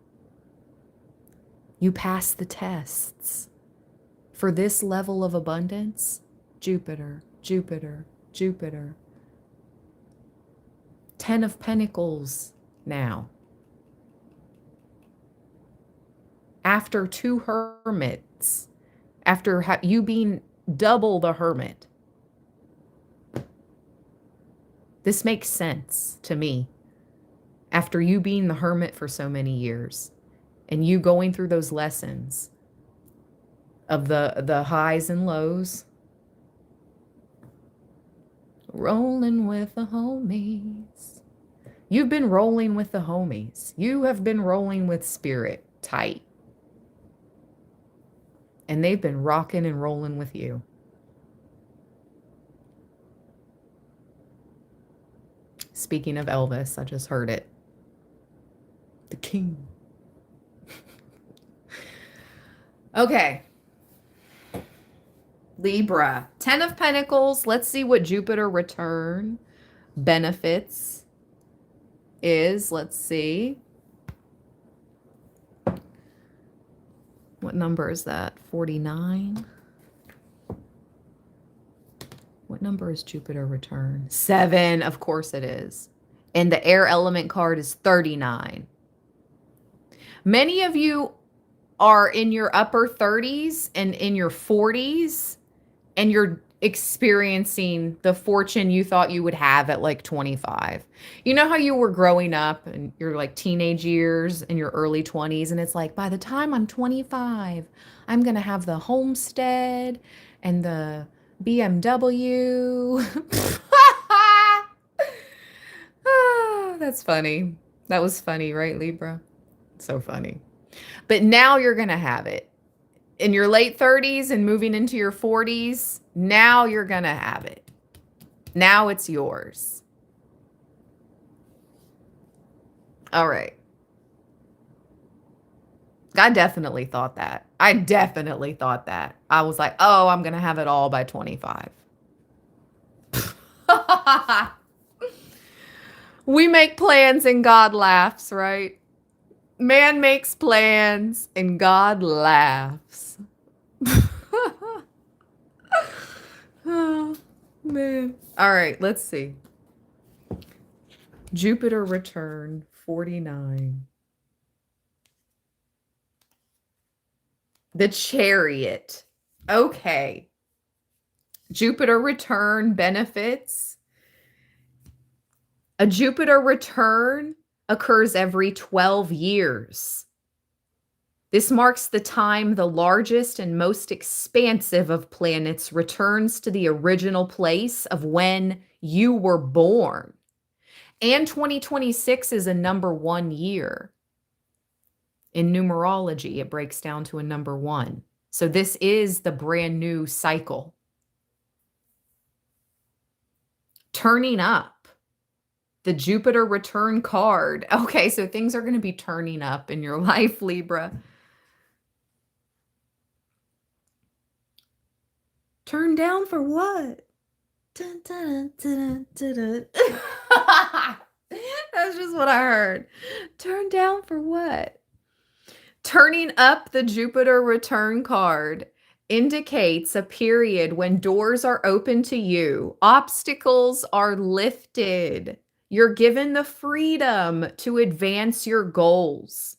S1: You pass the tests. For this level of abundance, Jupiter, Jupiter, Jupiter. 10 of Pentacles now. After 2 hermits, after you being double the hermit. This makes sense to me. After you being the hermit for so many years and you going through those lessons of the highs and lows. Rolling with the homies. You've been rolling with the homies. You have been rolling with spirit tight. And they've been rocking and rolling with you. Speaking of Elvis, I just heard it. The king. Okay. Libra. 10 of Pentacles. Let's see what Jupiter return benefits is. Let's see. What number is that? 49. What number is Jupiter return? 7. Of course it is. And the air element card is 39. Many of you are in your upper 30s and in your 40s, and you're experiencing the fortune you thought you would have at like 25. You know how you were growing up and your like teenage years and your early 20s, and it's like, by the time I'm 25, I'm going to have the homestead and the BMW. Ah, that's funny. That was funny, right, Libra? So funny. But now you're going to have it. In your late 30s and moving into your 40s, now you're going to have it. Now it's yours. All right. I definitely thought that. I definitely thought that. I was like, oh, I'm going to have it all by 25. We make plans and God laughs, right? Man makes plans and God laughs. Oh, man. All right, let's see. Jupiter return 49. The Chariot. Okay. Jupiter return benefits. A Jupiter return occurs every 12 years. This marks the time the largest and most expansive of planets returns to the original place of when you were born. And 2026 is a number 1 year. In numerology, it breaks down to a number 1. So this is the brand new cycle. Turning up. The Jupiter return card. Okay, so things are going to be turning up in your life, Libra. Turn down for what? Dun, dun, dun, dun, dun, dun. That's just what I heard. Turn down for what? Turning up the Jupiter return card indicates a period when doors are open to you, obstacles are lifted. You're given the freedom to advance your goals.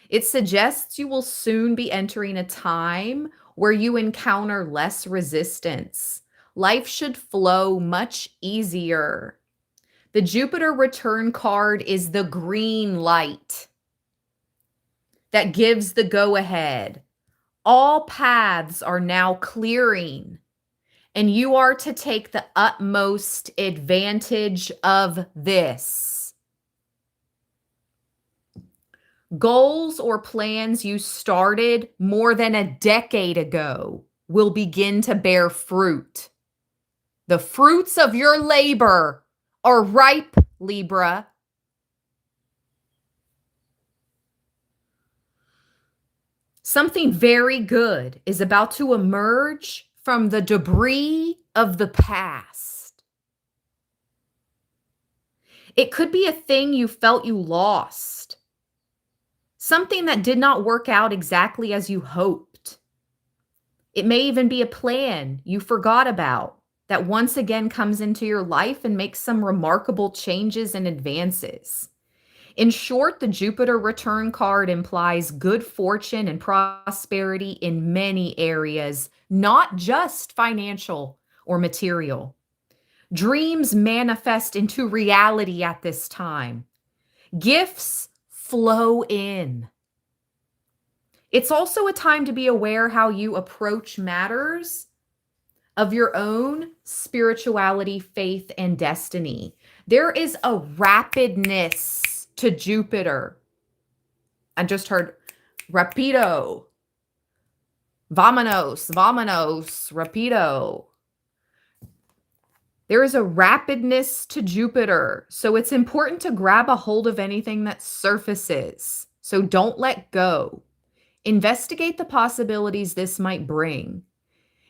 S1: It suggests you will soon be entering a time where you encounter less resistance. Life should flow much easier. The Jupiter return card is the green light that gives the go-ahead. All paths are now clearing, and you are to take the utmost advantage of this. Goals or plans you started more than a decade ago will begin to bear fruit. The fruits of your labor are ripe, Libra. Something very good is about to emerge from the debris of the past. It could be a thing you felt you lost, something that did not work out exactly as you hoped. It may even be a plan you forgot about that once again comes into your life and makes some remarkable changes and advances. In short, the Jupiter return card implies good fortune and prosperity in many areas, not just financial or material. Dreams manifest into reality at this time. Gifts flow in. It's also a time to be aware how you approach matters of your own spirituality, faith, and destiny. There is a rapidness to Jupiter. I just heard rapido, vámonos, vámonos, rapido. There is a rapidness to Jupiter. So it's important to grab a hold of anything that surfaces. So don't let go. Investigate the possibilities this might bring.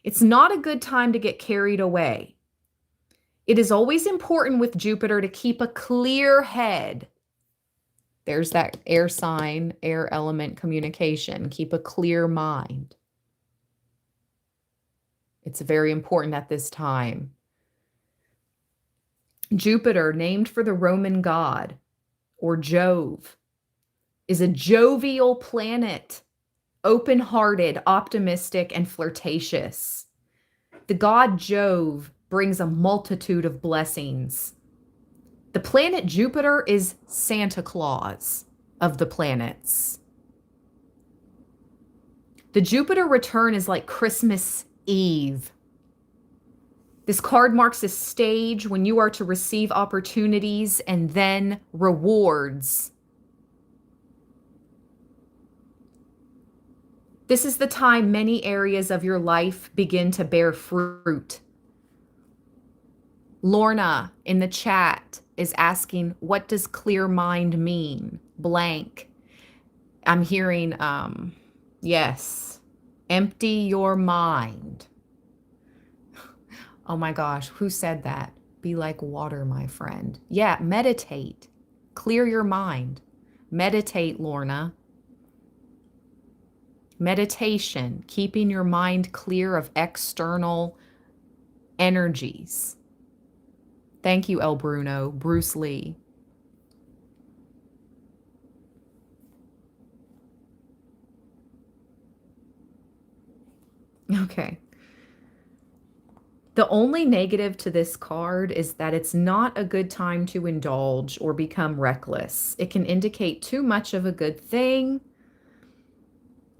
S1: It's not a good time to get carried away. It is always important with Jupiter to keep a clear head. There's that air sign, air element communication. Keep a clear mind. It's very important at this time. Jupiter, named for the Roman god, or Jove, is a jovial planet, open-hearted, optimistic, and flirtatious. The god Jove brings a multitude of blessings. The planet Jupiter is Santa Claus of the planets. The Jupiter return is like Christmas Eve. This card marks a stage when you are to receive opportunities and then rewards. This is the time many areas of your life begin to bear fruit. Lorna in the chat is asking, what does clear mind mean? Blank. I'm hearing, yes, empty your mind. Oh my gosh, who said that? Be like water, my friend. Yeah, meditate. Clear your mind. Meditate, Lorna. Meditation, keeping your mind clear of external energies. Thank you, El Bruno, Bruce Lee. Okay. The only negative to this card is that it's not a good time to indulge or become reckless. It can indicate too much of a good thing.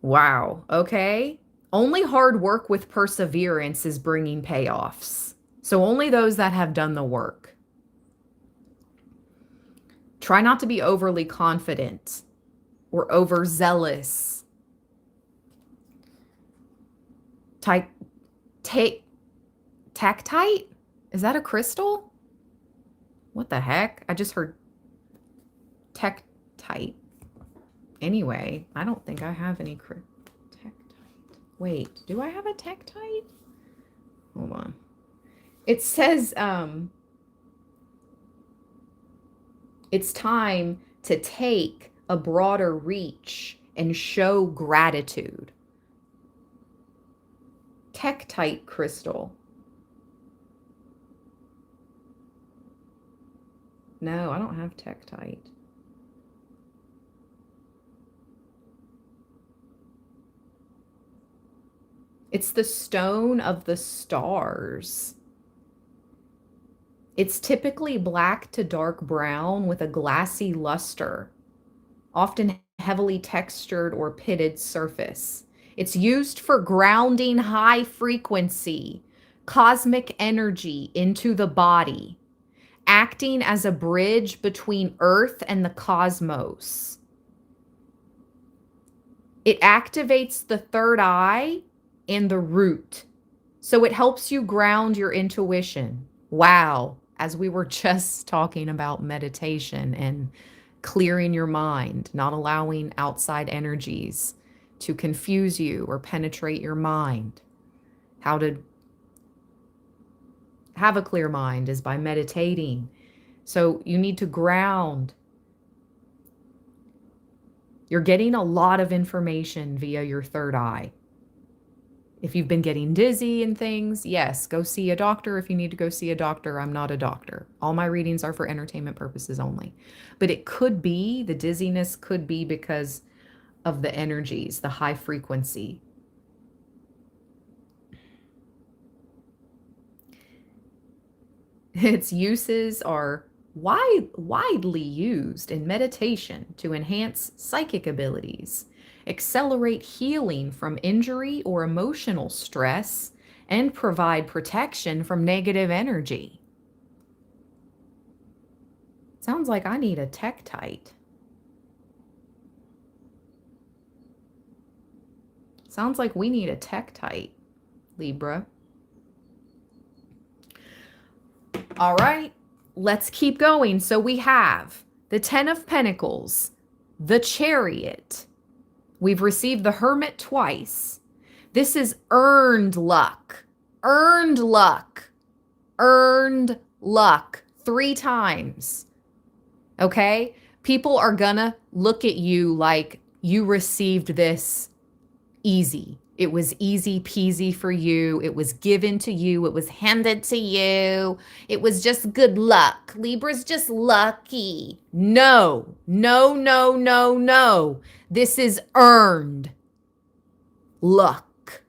S1: Wow. Okay. Only hard work with perseverance is bringing payoffs. So only those that have done the work. Try not to be overly confident or overzealous. Taktite? Is that a crystal? What the heck? I just heard tektite. Anyway, I don't think I have any tektite. Wait, do I have a tektite? Hold on. It says it's time to take a broader reach and show gratitude. Tektite crystal. No, I don't have tektite. It's the stone of the stars. It's typically black to dark brown with a glassy luster, often heavily textured or pitted surface. It's used for grounding high frequency, cosmic energy into the body, acting as a bridge between Earth and the cosmos. It activates the third eye and the root. So it helps you ground your intuition. Wow. As we were just talking about meditation and clearing your mind, not allowing outside energies to confuse you or penetrate your mind. How to have a clear mind is by meditating. So you need to ground. You're getting a lot of information via your third eye. If you've been getting dizzy and things, yes, go see a doctor if you need to go see a doctor. I'm not a doctor. All my readings are for entertainment purposes only. But it could be, the dizziness could be because of the energies, the high frequency. Its uses are widely used in meditation to enhance psychic abilities, accelerate healing from injury or emotional stress, and provide protection from negative energy. Sounds like I need a Tektite. Sounds like we need a Tektite, Libra. All right, let's keep going. So we have the 10 of Pentacles, the Chariot. We've received the Hermit twice. This is earned luck, earned luck, earned luck 3 times. Okay? People are gonna look at you like you received this easy. It was easy peasy for you. It was given to you. It was handed to you. It was just good luck. Libra's just lucky. No, no, no, no, no. This is earned luck.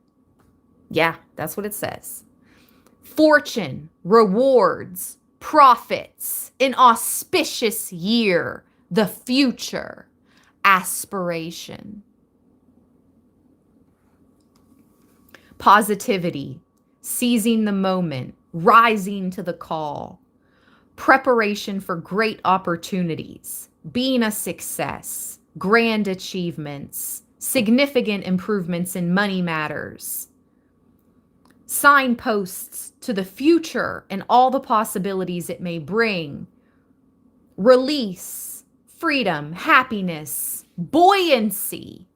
S1: Yeah, that's what it says. Fortune, rewards, profits, an auspicious year, the future, aspiration. Positivity, seizing the moment, rising to the call, preparation for great opportunities, being a success, grand achievements, significant improvements in money matters, signposts to the future and all the possibilities it may bring, release, freedom, happiness, buoyancy,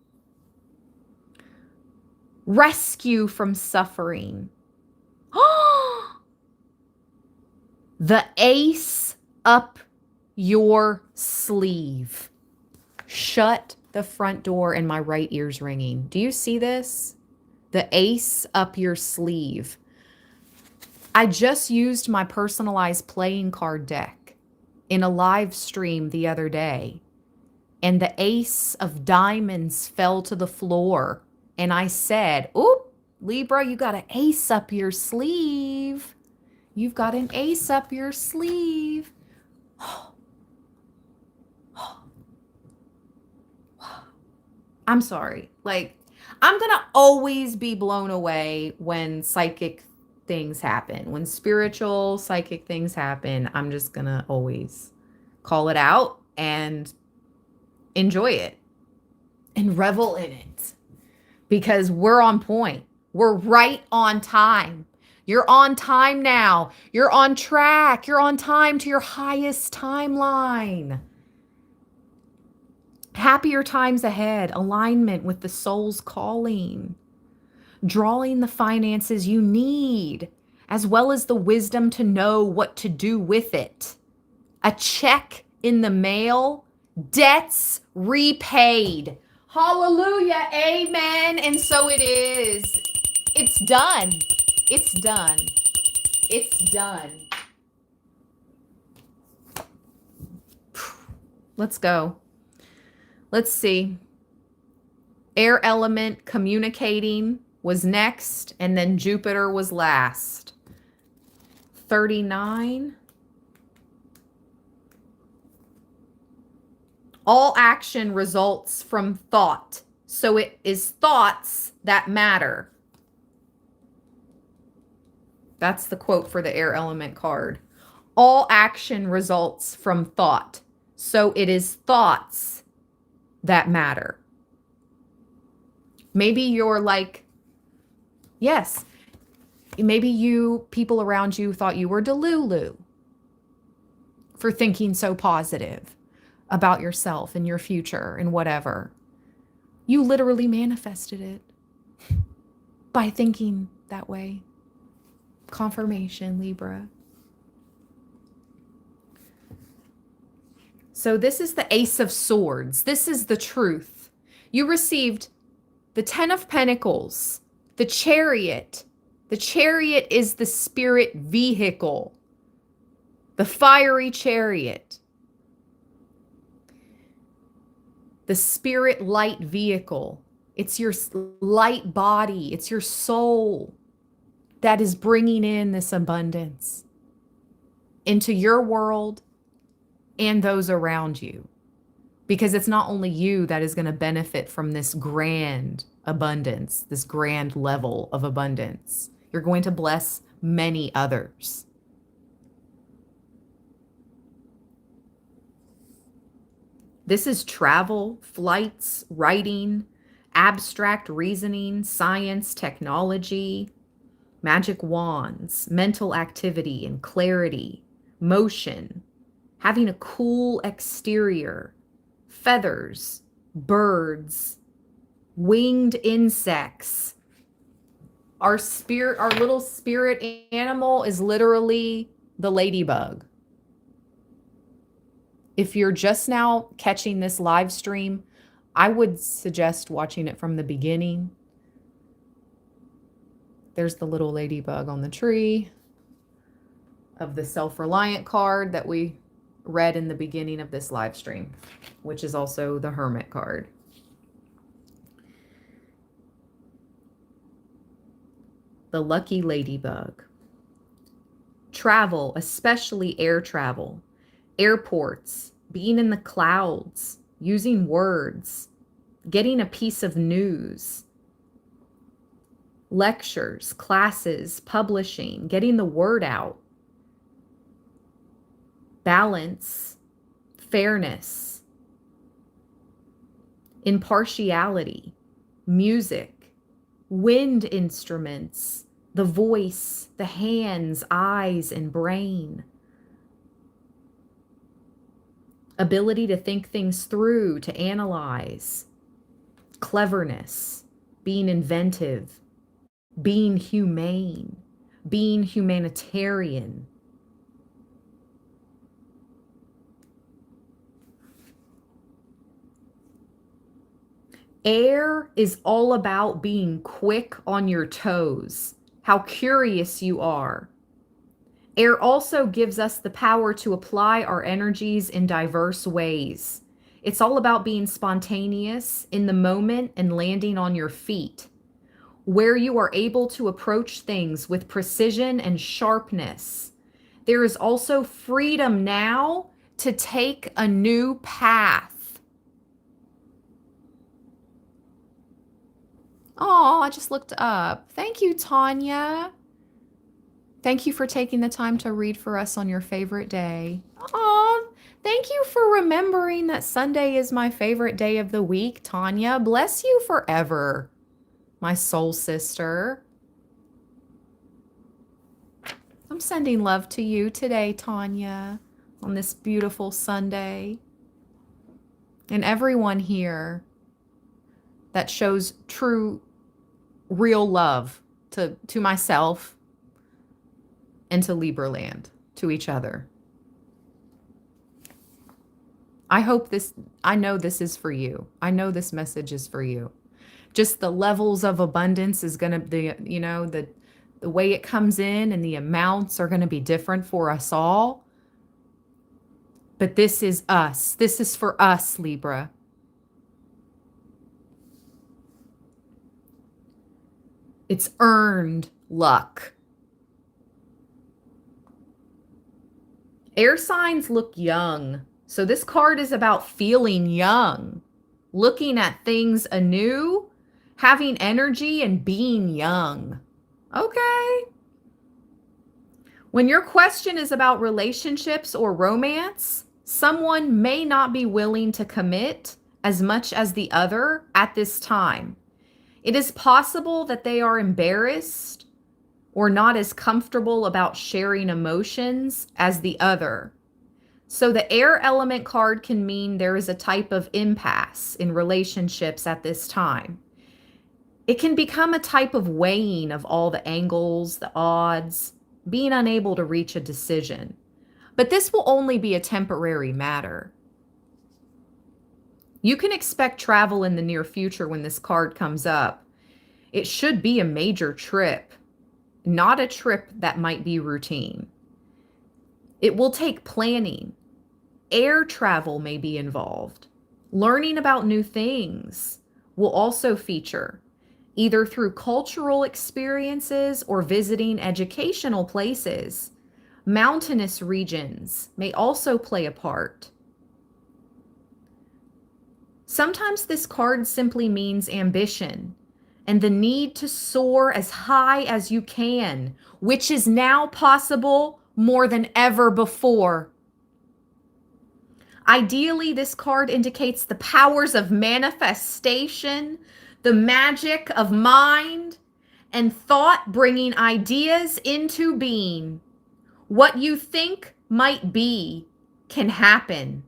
S1: rescue from suffering. The ace up your sleeve. Shut the front door and my right ear's ringing. Do you see this? The ace up your sleeve. I just used my personalized playing card deck in a live stream the other day, and the ace of diamonds fell to the floor. And I said, "Oop, Libra, you got an ace up your sleeve. You've got an ace up your sleeve." I'm sorry. Like, I'm going to always be blown away when psychic things happen. When spiritual, psychic things happen, I'm just going to always call it out and enjoy it and revel in it. Because we're on point. We're right on time. You're on time now. You're on track. You're on time to your highest timeline. Happier times ahead. Alignment with the soul's calling. Drawing the finances you need, as well as the wisdom to know what to do with it. A check in the mail. Debts repaid. Hallelujah. Amen. And so it is. It's done. It's done. It's done. Let's go. Let's see. Air element communicating was next, and then Jupiter was last. 39. All action results from thought. So it is thoughts that matter. That's the quote for the air element card. All action results from thought. So it is thoughts that matter. Maybe you're like, yes, Maybe people around you thought you were delulu for thinking so positive about yourself and your future and whatever. You literally manifested it by thinking that way. Confirmation, Libra. So this is the Ace of Swords. This is the truth. You received the Ten of Pentacles, the Chariot. The Chariot is the spirit vehicle, the fiery chariot, the spirit light vehicle. It's your light body. It's your soul that is bringing in this abundance into your world and those around you. Because it's not only you that is going to benefit from this grand abundance, this grand level of abundance. You're going to bless many others. This is travel, flights, writing, abstract reasoning, science, technology, magic wands, mental activity and clarity, motion, having a cool exterior, feathers, birds, winged insects. Our little spirit animal is literally the ladybug. If you're just now catching this live stream, I would suggest watching it from the beginning. There's the little ladybug on the tree of the self-reliant card that we read in the beginning of this live stream, which is also the Hermit card. The lucky ladybug. Travel, especially air travel, airports, being in the clouds, using words, getting a piece of news, lectures, classes, publishing, getting the word out, balance, fairness, impartiality, music, wind instruments, the voice, the hands, eyes, and brain. Ability to think things through, to analyze, cleverness, being inventive, being humane, being humanitarian. Air is all about being quick on your toes, how curious you are. Air also gives us the power to apply our energies in diverse ways. It's all about being spontaneous in the moment and landing on your feet, where you are able to approach things with precision and sharpness. There is also freedom now to take a new path. Oh, I just looked up. Thank you, Tanya. Thank you for taking the time to read for us on your favorite day. Oh, thank you for remembering that Sunday is my favorite day of the week, Tanya. Bless you forever, my soul sister. I'm sending love to you today, Tanya, on this beautiful Sunday. And everyone here that shows true, real love to myself and to Libra land, to each other. I know this is for you. I know this message is for you. Just the levels of abundance is going to be, the way it comes in and the amounts are going to be different for us all. But this is us. This is for us, Libra. It's earned luck. Air signs look young. So this card is about feeling young, looking at things anew, having energy, and being young. Okay. When your question is about relationships or romance, someone may not be willing to commit as much as the other at this time. It is possible that they are embarrassed or not as comfortable about sharing emotions as the other. So the air element card can mean there is a type of impasse in relationships at this time. It can become a type of weighing of all the angles, the odds, being unable to reach a decision. But this will only be a temporary matter. You can expect travel in the near future when this card comes up. It should be a major trip, not a trip that might be routine. It will take planning. Air travel may be involved. Learning about new things will also feature, either through cultural experiences or visiting educational places. Mountainous regions may also play a part. Sometimes this card simply means ambition and the need to soar as high as you can, which is now possible more than ever before. Ideally, this card indicates the powers of manifestation, the magic of mind and thought bringing ideas into being. What you think might be can happen.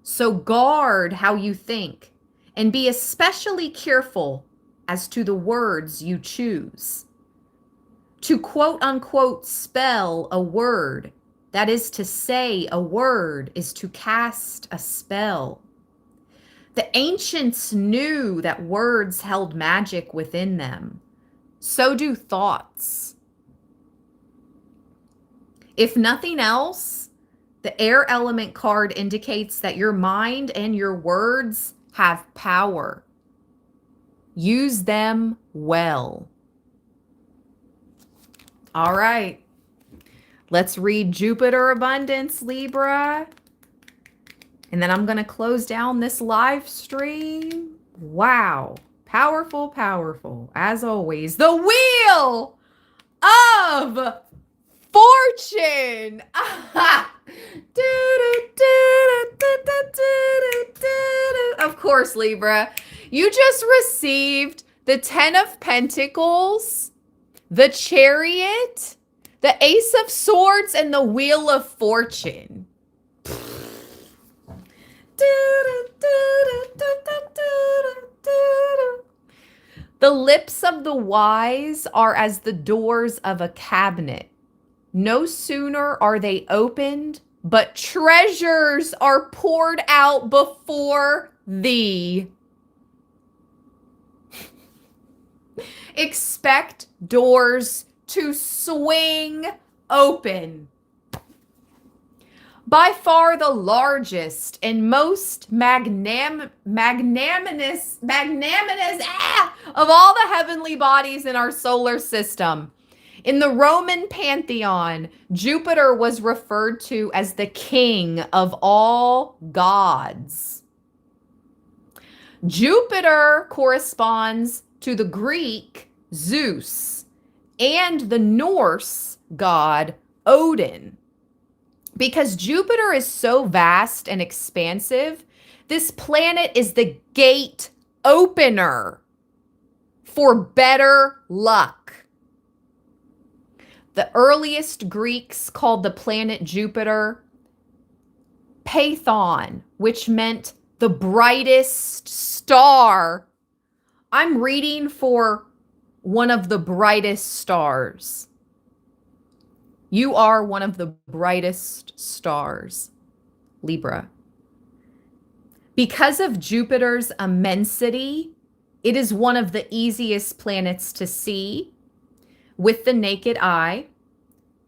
S1: So guard how you think and be especially careful as to the words you choose. To quote unquote spell a word, that is to say a word, is to cast a spell. The ancients knew that words held magic within them. So do thoughts. If nothing else, the air element card indicates that your mind and your words have power. Use them well. All right. Let's read Jupiter Abundance, Libra. And then I'm going to close down this live stream. Wow. Powerful, powerful. As always, the Wheel of Fortune. Of course, Libra. You just received the 10 of Pentacles, the Chariot, the Ace of Swords, and the Wheel of Fortune. The lips of the wise are as the doors of a cabinet. No sooner are they opened, but treasures are poured out before thee. Expect doors to swing open. By far the largest and most magnanimous of all the heavenly bodies in our solar system. In the Roman pantheon, Jupiter was referred to as the king of all gods. Jupiter corresponds to the Greek Zeus and the Norse god Odin. Because Jupiter is so vast and expansive, this planet is the gate opener for better luck. The earliest Greeks called the planet Jupiter Pathon, which meant the brightest star. I'm reading for one of the brightest stars. You are one of the brightest stars, Libra. Because of Jupiter's immensity, it is one of the easiest planets to see with the naked eye.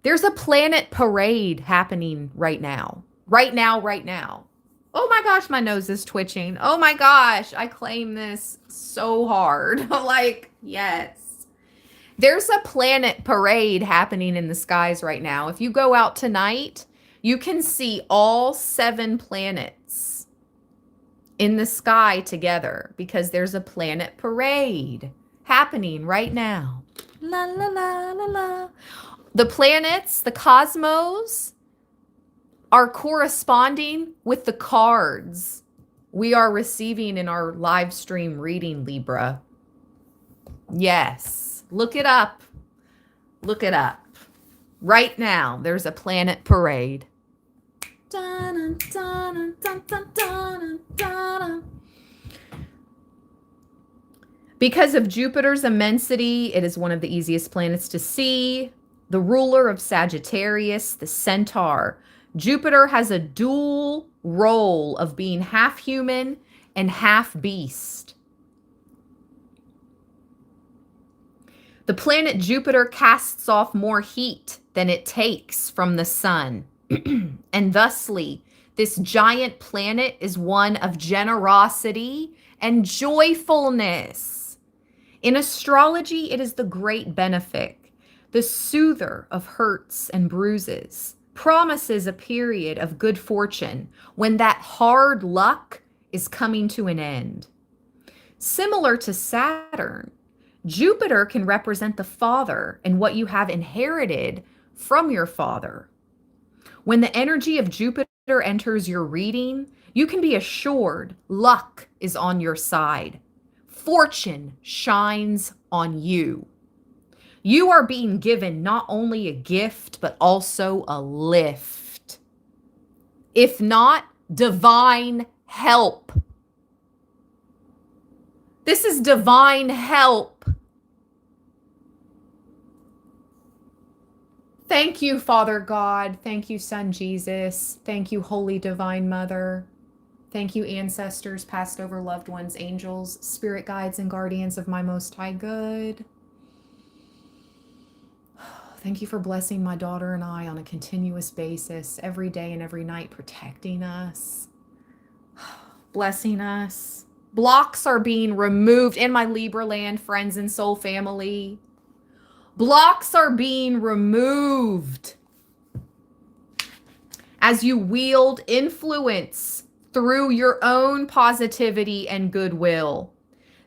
S1: There's a planet parade happening right now. Right now. Oh my gosh, my nose is twitching. Oh my gosh, I claim this so hard. Like, yes. There's a planet parade happening in the skies right now. If you go out tonight, you can see all 7 planets in the sky together because there's a planet parade happening right now. La, la, la, la, la. The planets, the cosmos, are corresponding with the cards we are receiving in our live stream reading, Libra. Yes. Look it up. Look it up. Right now, there's a planet parade. Because of Jupiter's immensity, it is one of the easiest planets to see. The ruler of Sagittarius, the centaur. Jupiter has a dual role of being half human and half beast. The planet Jupiter casts off more heat than it takes from the sun. And thusly, this giant planet is one of generosity and joyfulness. In astrology, it is the great benefic, the soother of hurts and bruises, promises a period of good fortune when that hard luck is coming to an end. Similar to Saturn, Jupiter can represent the father and what you have inherited from your father. When the energy of Jupiter enters your reading, you can be assured luck is on your side. Fortune shines on you. You are being given not only a gift, but also a lift. If not, divine help. This is divine help. Thank you, Father God. Thank you, Son Jesus. Thank you, Holy Divine Mother. Thank you, ancestors, past over loved ones, angels, spirit guides, and guardians of my most high good. Thank you for blessing my daughter and I on a continuous basis, every day and every night, protecting us, blessing us. Blocks are being removed in my Libra land, friends and soul family. Blocks are being removed as you wield influence through your own positivity and goodwill.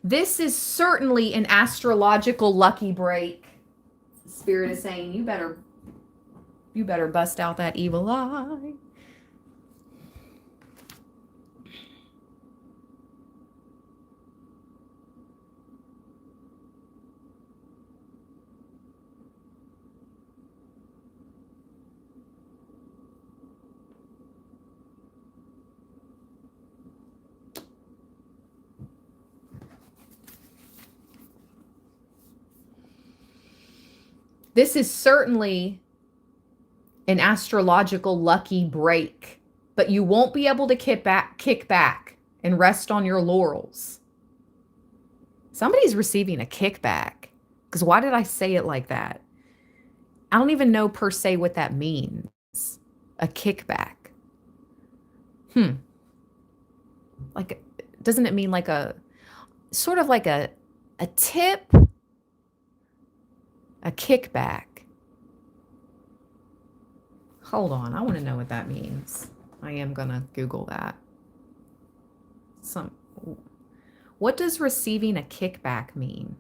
S1: This is certainly an astrological lucky break. Spirit is saying, you better bust out that evil eye. This is certainly an astrological lucky break, but you won't be able to kick back and rest on your laurels. Somebody's receiving a kickback. Because why did I say it like that? I don't even know per se what that means. A kickback. Like, doesn't it mean like a, sort of like a tip? A kickback. Hold on, I want to know what that means. I am gonna Google that. What does receiving a kickback mean?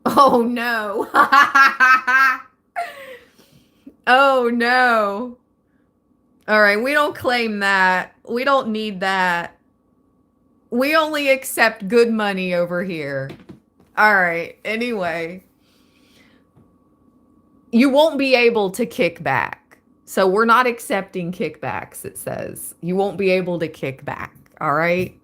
S1: Oh no. Oh no. All right, we don't claim that. We don't need that. We only accept good money over here. All right, anyway. You won't be able to kick back. So we're not accepting kickbacks, it says. You won't be able to kick back, all right?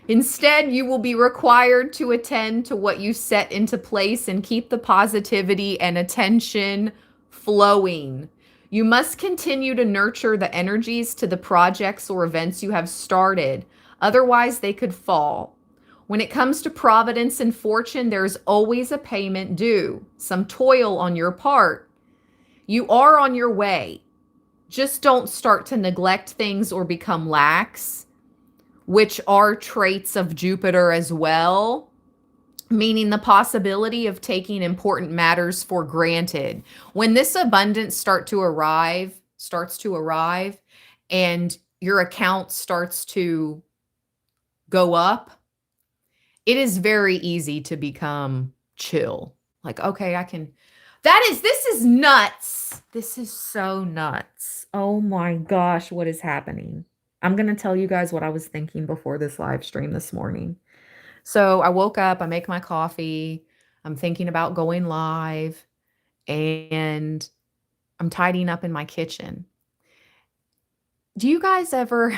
S1: Instead, you will be required to attend to what you set into place and keep the positivity and attention flowing. You must continue to nurture the energies to the projects or events you have started. Otherwise, they could fall. When it comes to providence and fortune, there's always a payment due, some toil on your part. You are on your way. Just don't start to neglect things or become lax, which are traits of Jupiter as well, meaning the possibility of taking important matters for granted. When this abundance starts to arrive, and your account starts to go up, it is very easy to become chill. Like, okay, this is nuts. This is so nuts. Oh my gosh, what is happening? I'm going to tell you guys what I was thinking before this live stream this morning. So I woke up, I make my coffee, I'm thinking about going live, and I'm tidying up in my kitchen. Do you guys ever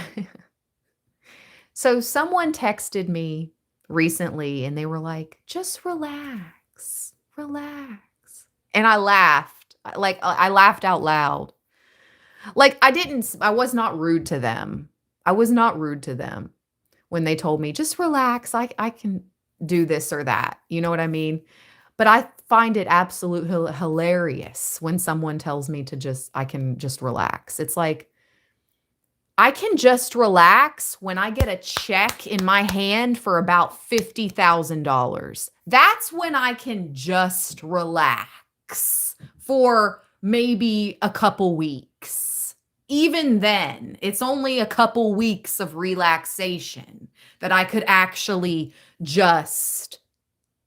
S1: so someone texted me recently and they were like, "Just relax, relax." And I laughed. I laughed out loud. Like I was not rude to them. I was not rude to them when they told me, "Just relax. I can do this or that." You know what I mean? But I find it absolutely hilarious when someone tells me to just I can just relax. It's like I can just relax when I get a check in my hand for about $50,000. That's when I can just relax for maybe a couple weeks. Even then, it's only a couple weeks of relaxation that I could actually just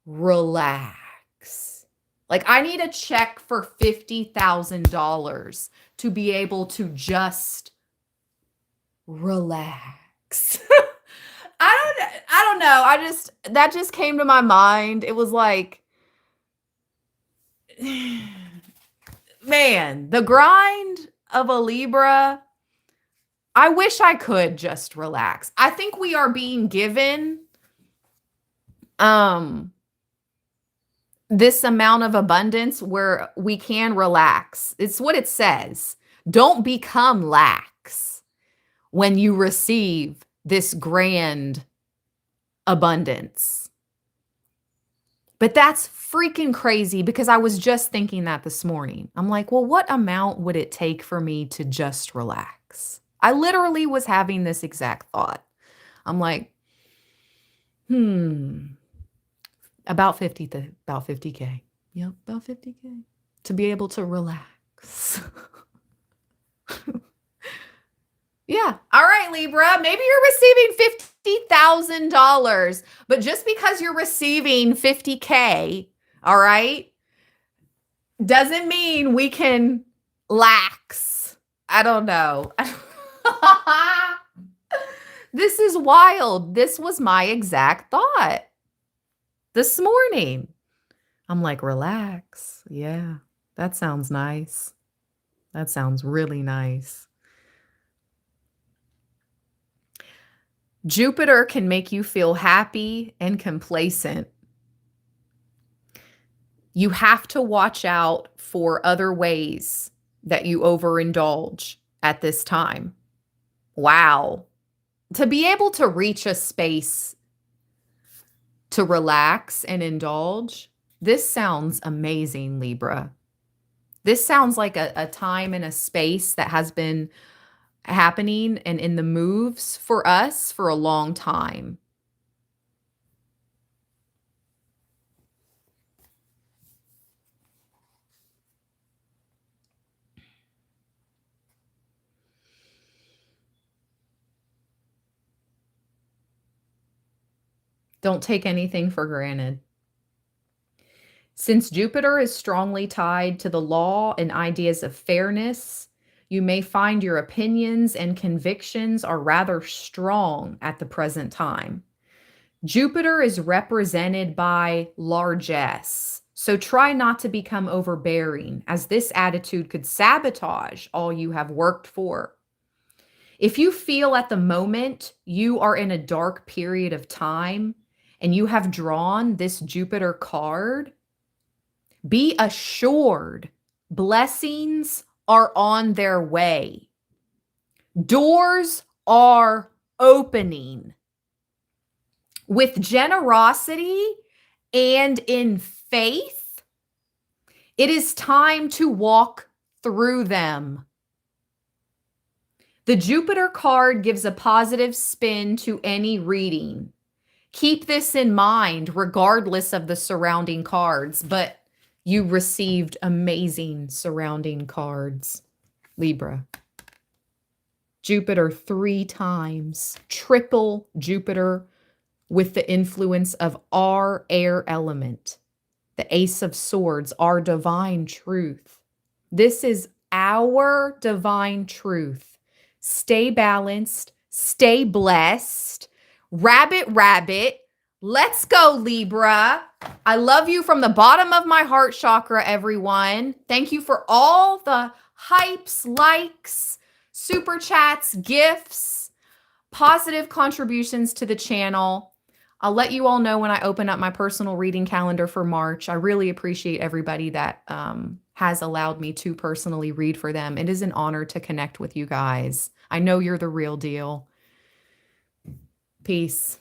S1: relax. Like, I need a check for $50,000 to be able to just relax. I don't know. That just came to my mind. It was like, man, the grind of a Libra, I wish I could just relax. I think we are being given this amount of abundance where we can relax. It's what it says. Don't become lax when you receive this grand abundance. But that's freaking crazy because I was just thinking that this morning. I'm like, well, what amount would it take for me to just relax? I literally was having this exact thought. I'm like, about 50K. Yep, about 50K to be able to relax. Yeah. All right, Libra. Maybe you're receiving $50,000, but just because you're receiving 50K, all right, doesn't mean we can lax. I don't know. This is wild. This was my exact thought this morning. I'm like, relax. Yeah, that sounds nice. That sounds really nice. Jupiter can make you feel happy and complacent. You have to watch out for other ways that you overindulge at this time. Wow. To be able to reach a space to relax and indulge, this sounds amazing, Libra. This sounds like a time and a space that has been happening and in the moves for us for a long time. Don't take anything for granted. Since Jupiter is strongly tied to the law and ideas of fairness, you may find your opinions and convictions are rather strong at the present time. Jupiter is represented by largesse, so try not to become overbearing, as this attitude could sabotage all you have worked for. If you feel at the moment you are in a dark period of time and you have drawn this Jupiter card, be assured blessings are on their way. Doors are opening. With generosity and in faith, it is time to walk through them. The Jupiter card gives a positive spin to any reading. Keep this in mind regardless of the surrounding cards, but you received amazing surrounding cards, Libra. Jupiter 3 times, triple Jupiter with the influence of our air element, the Ace of Swords, our divine truth. This is our divine truth. Stay balanced, stay blessed. Rabbit, rabbit, Let's go, Libra. I love you from the bottom of my heart chakra, everyone. Thank you for all the hypes, likes, super chats, gifts, positive contributions to the channel. I'll let you all know when I open up my personal reading calendar for March. I really appreciate everybody that has allowed me to personally read for them. It is an honor to connect with you guys. I know you're the real deal. Peace.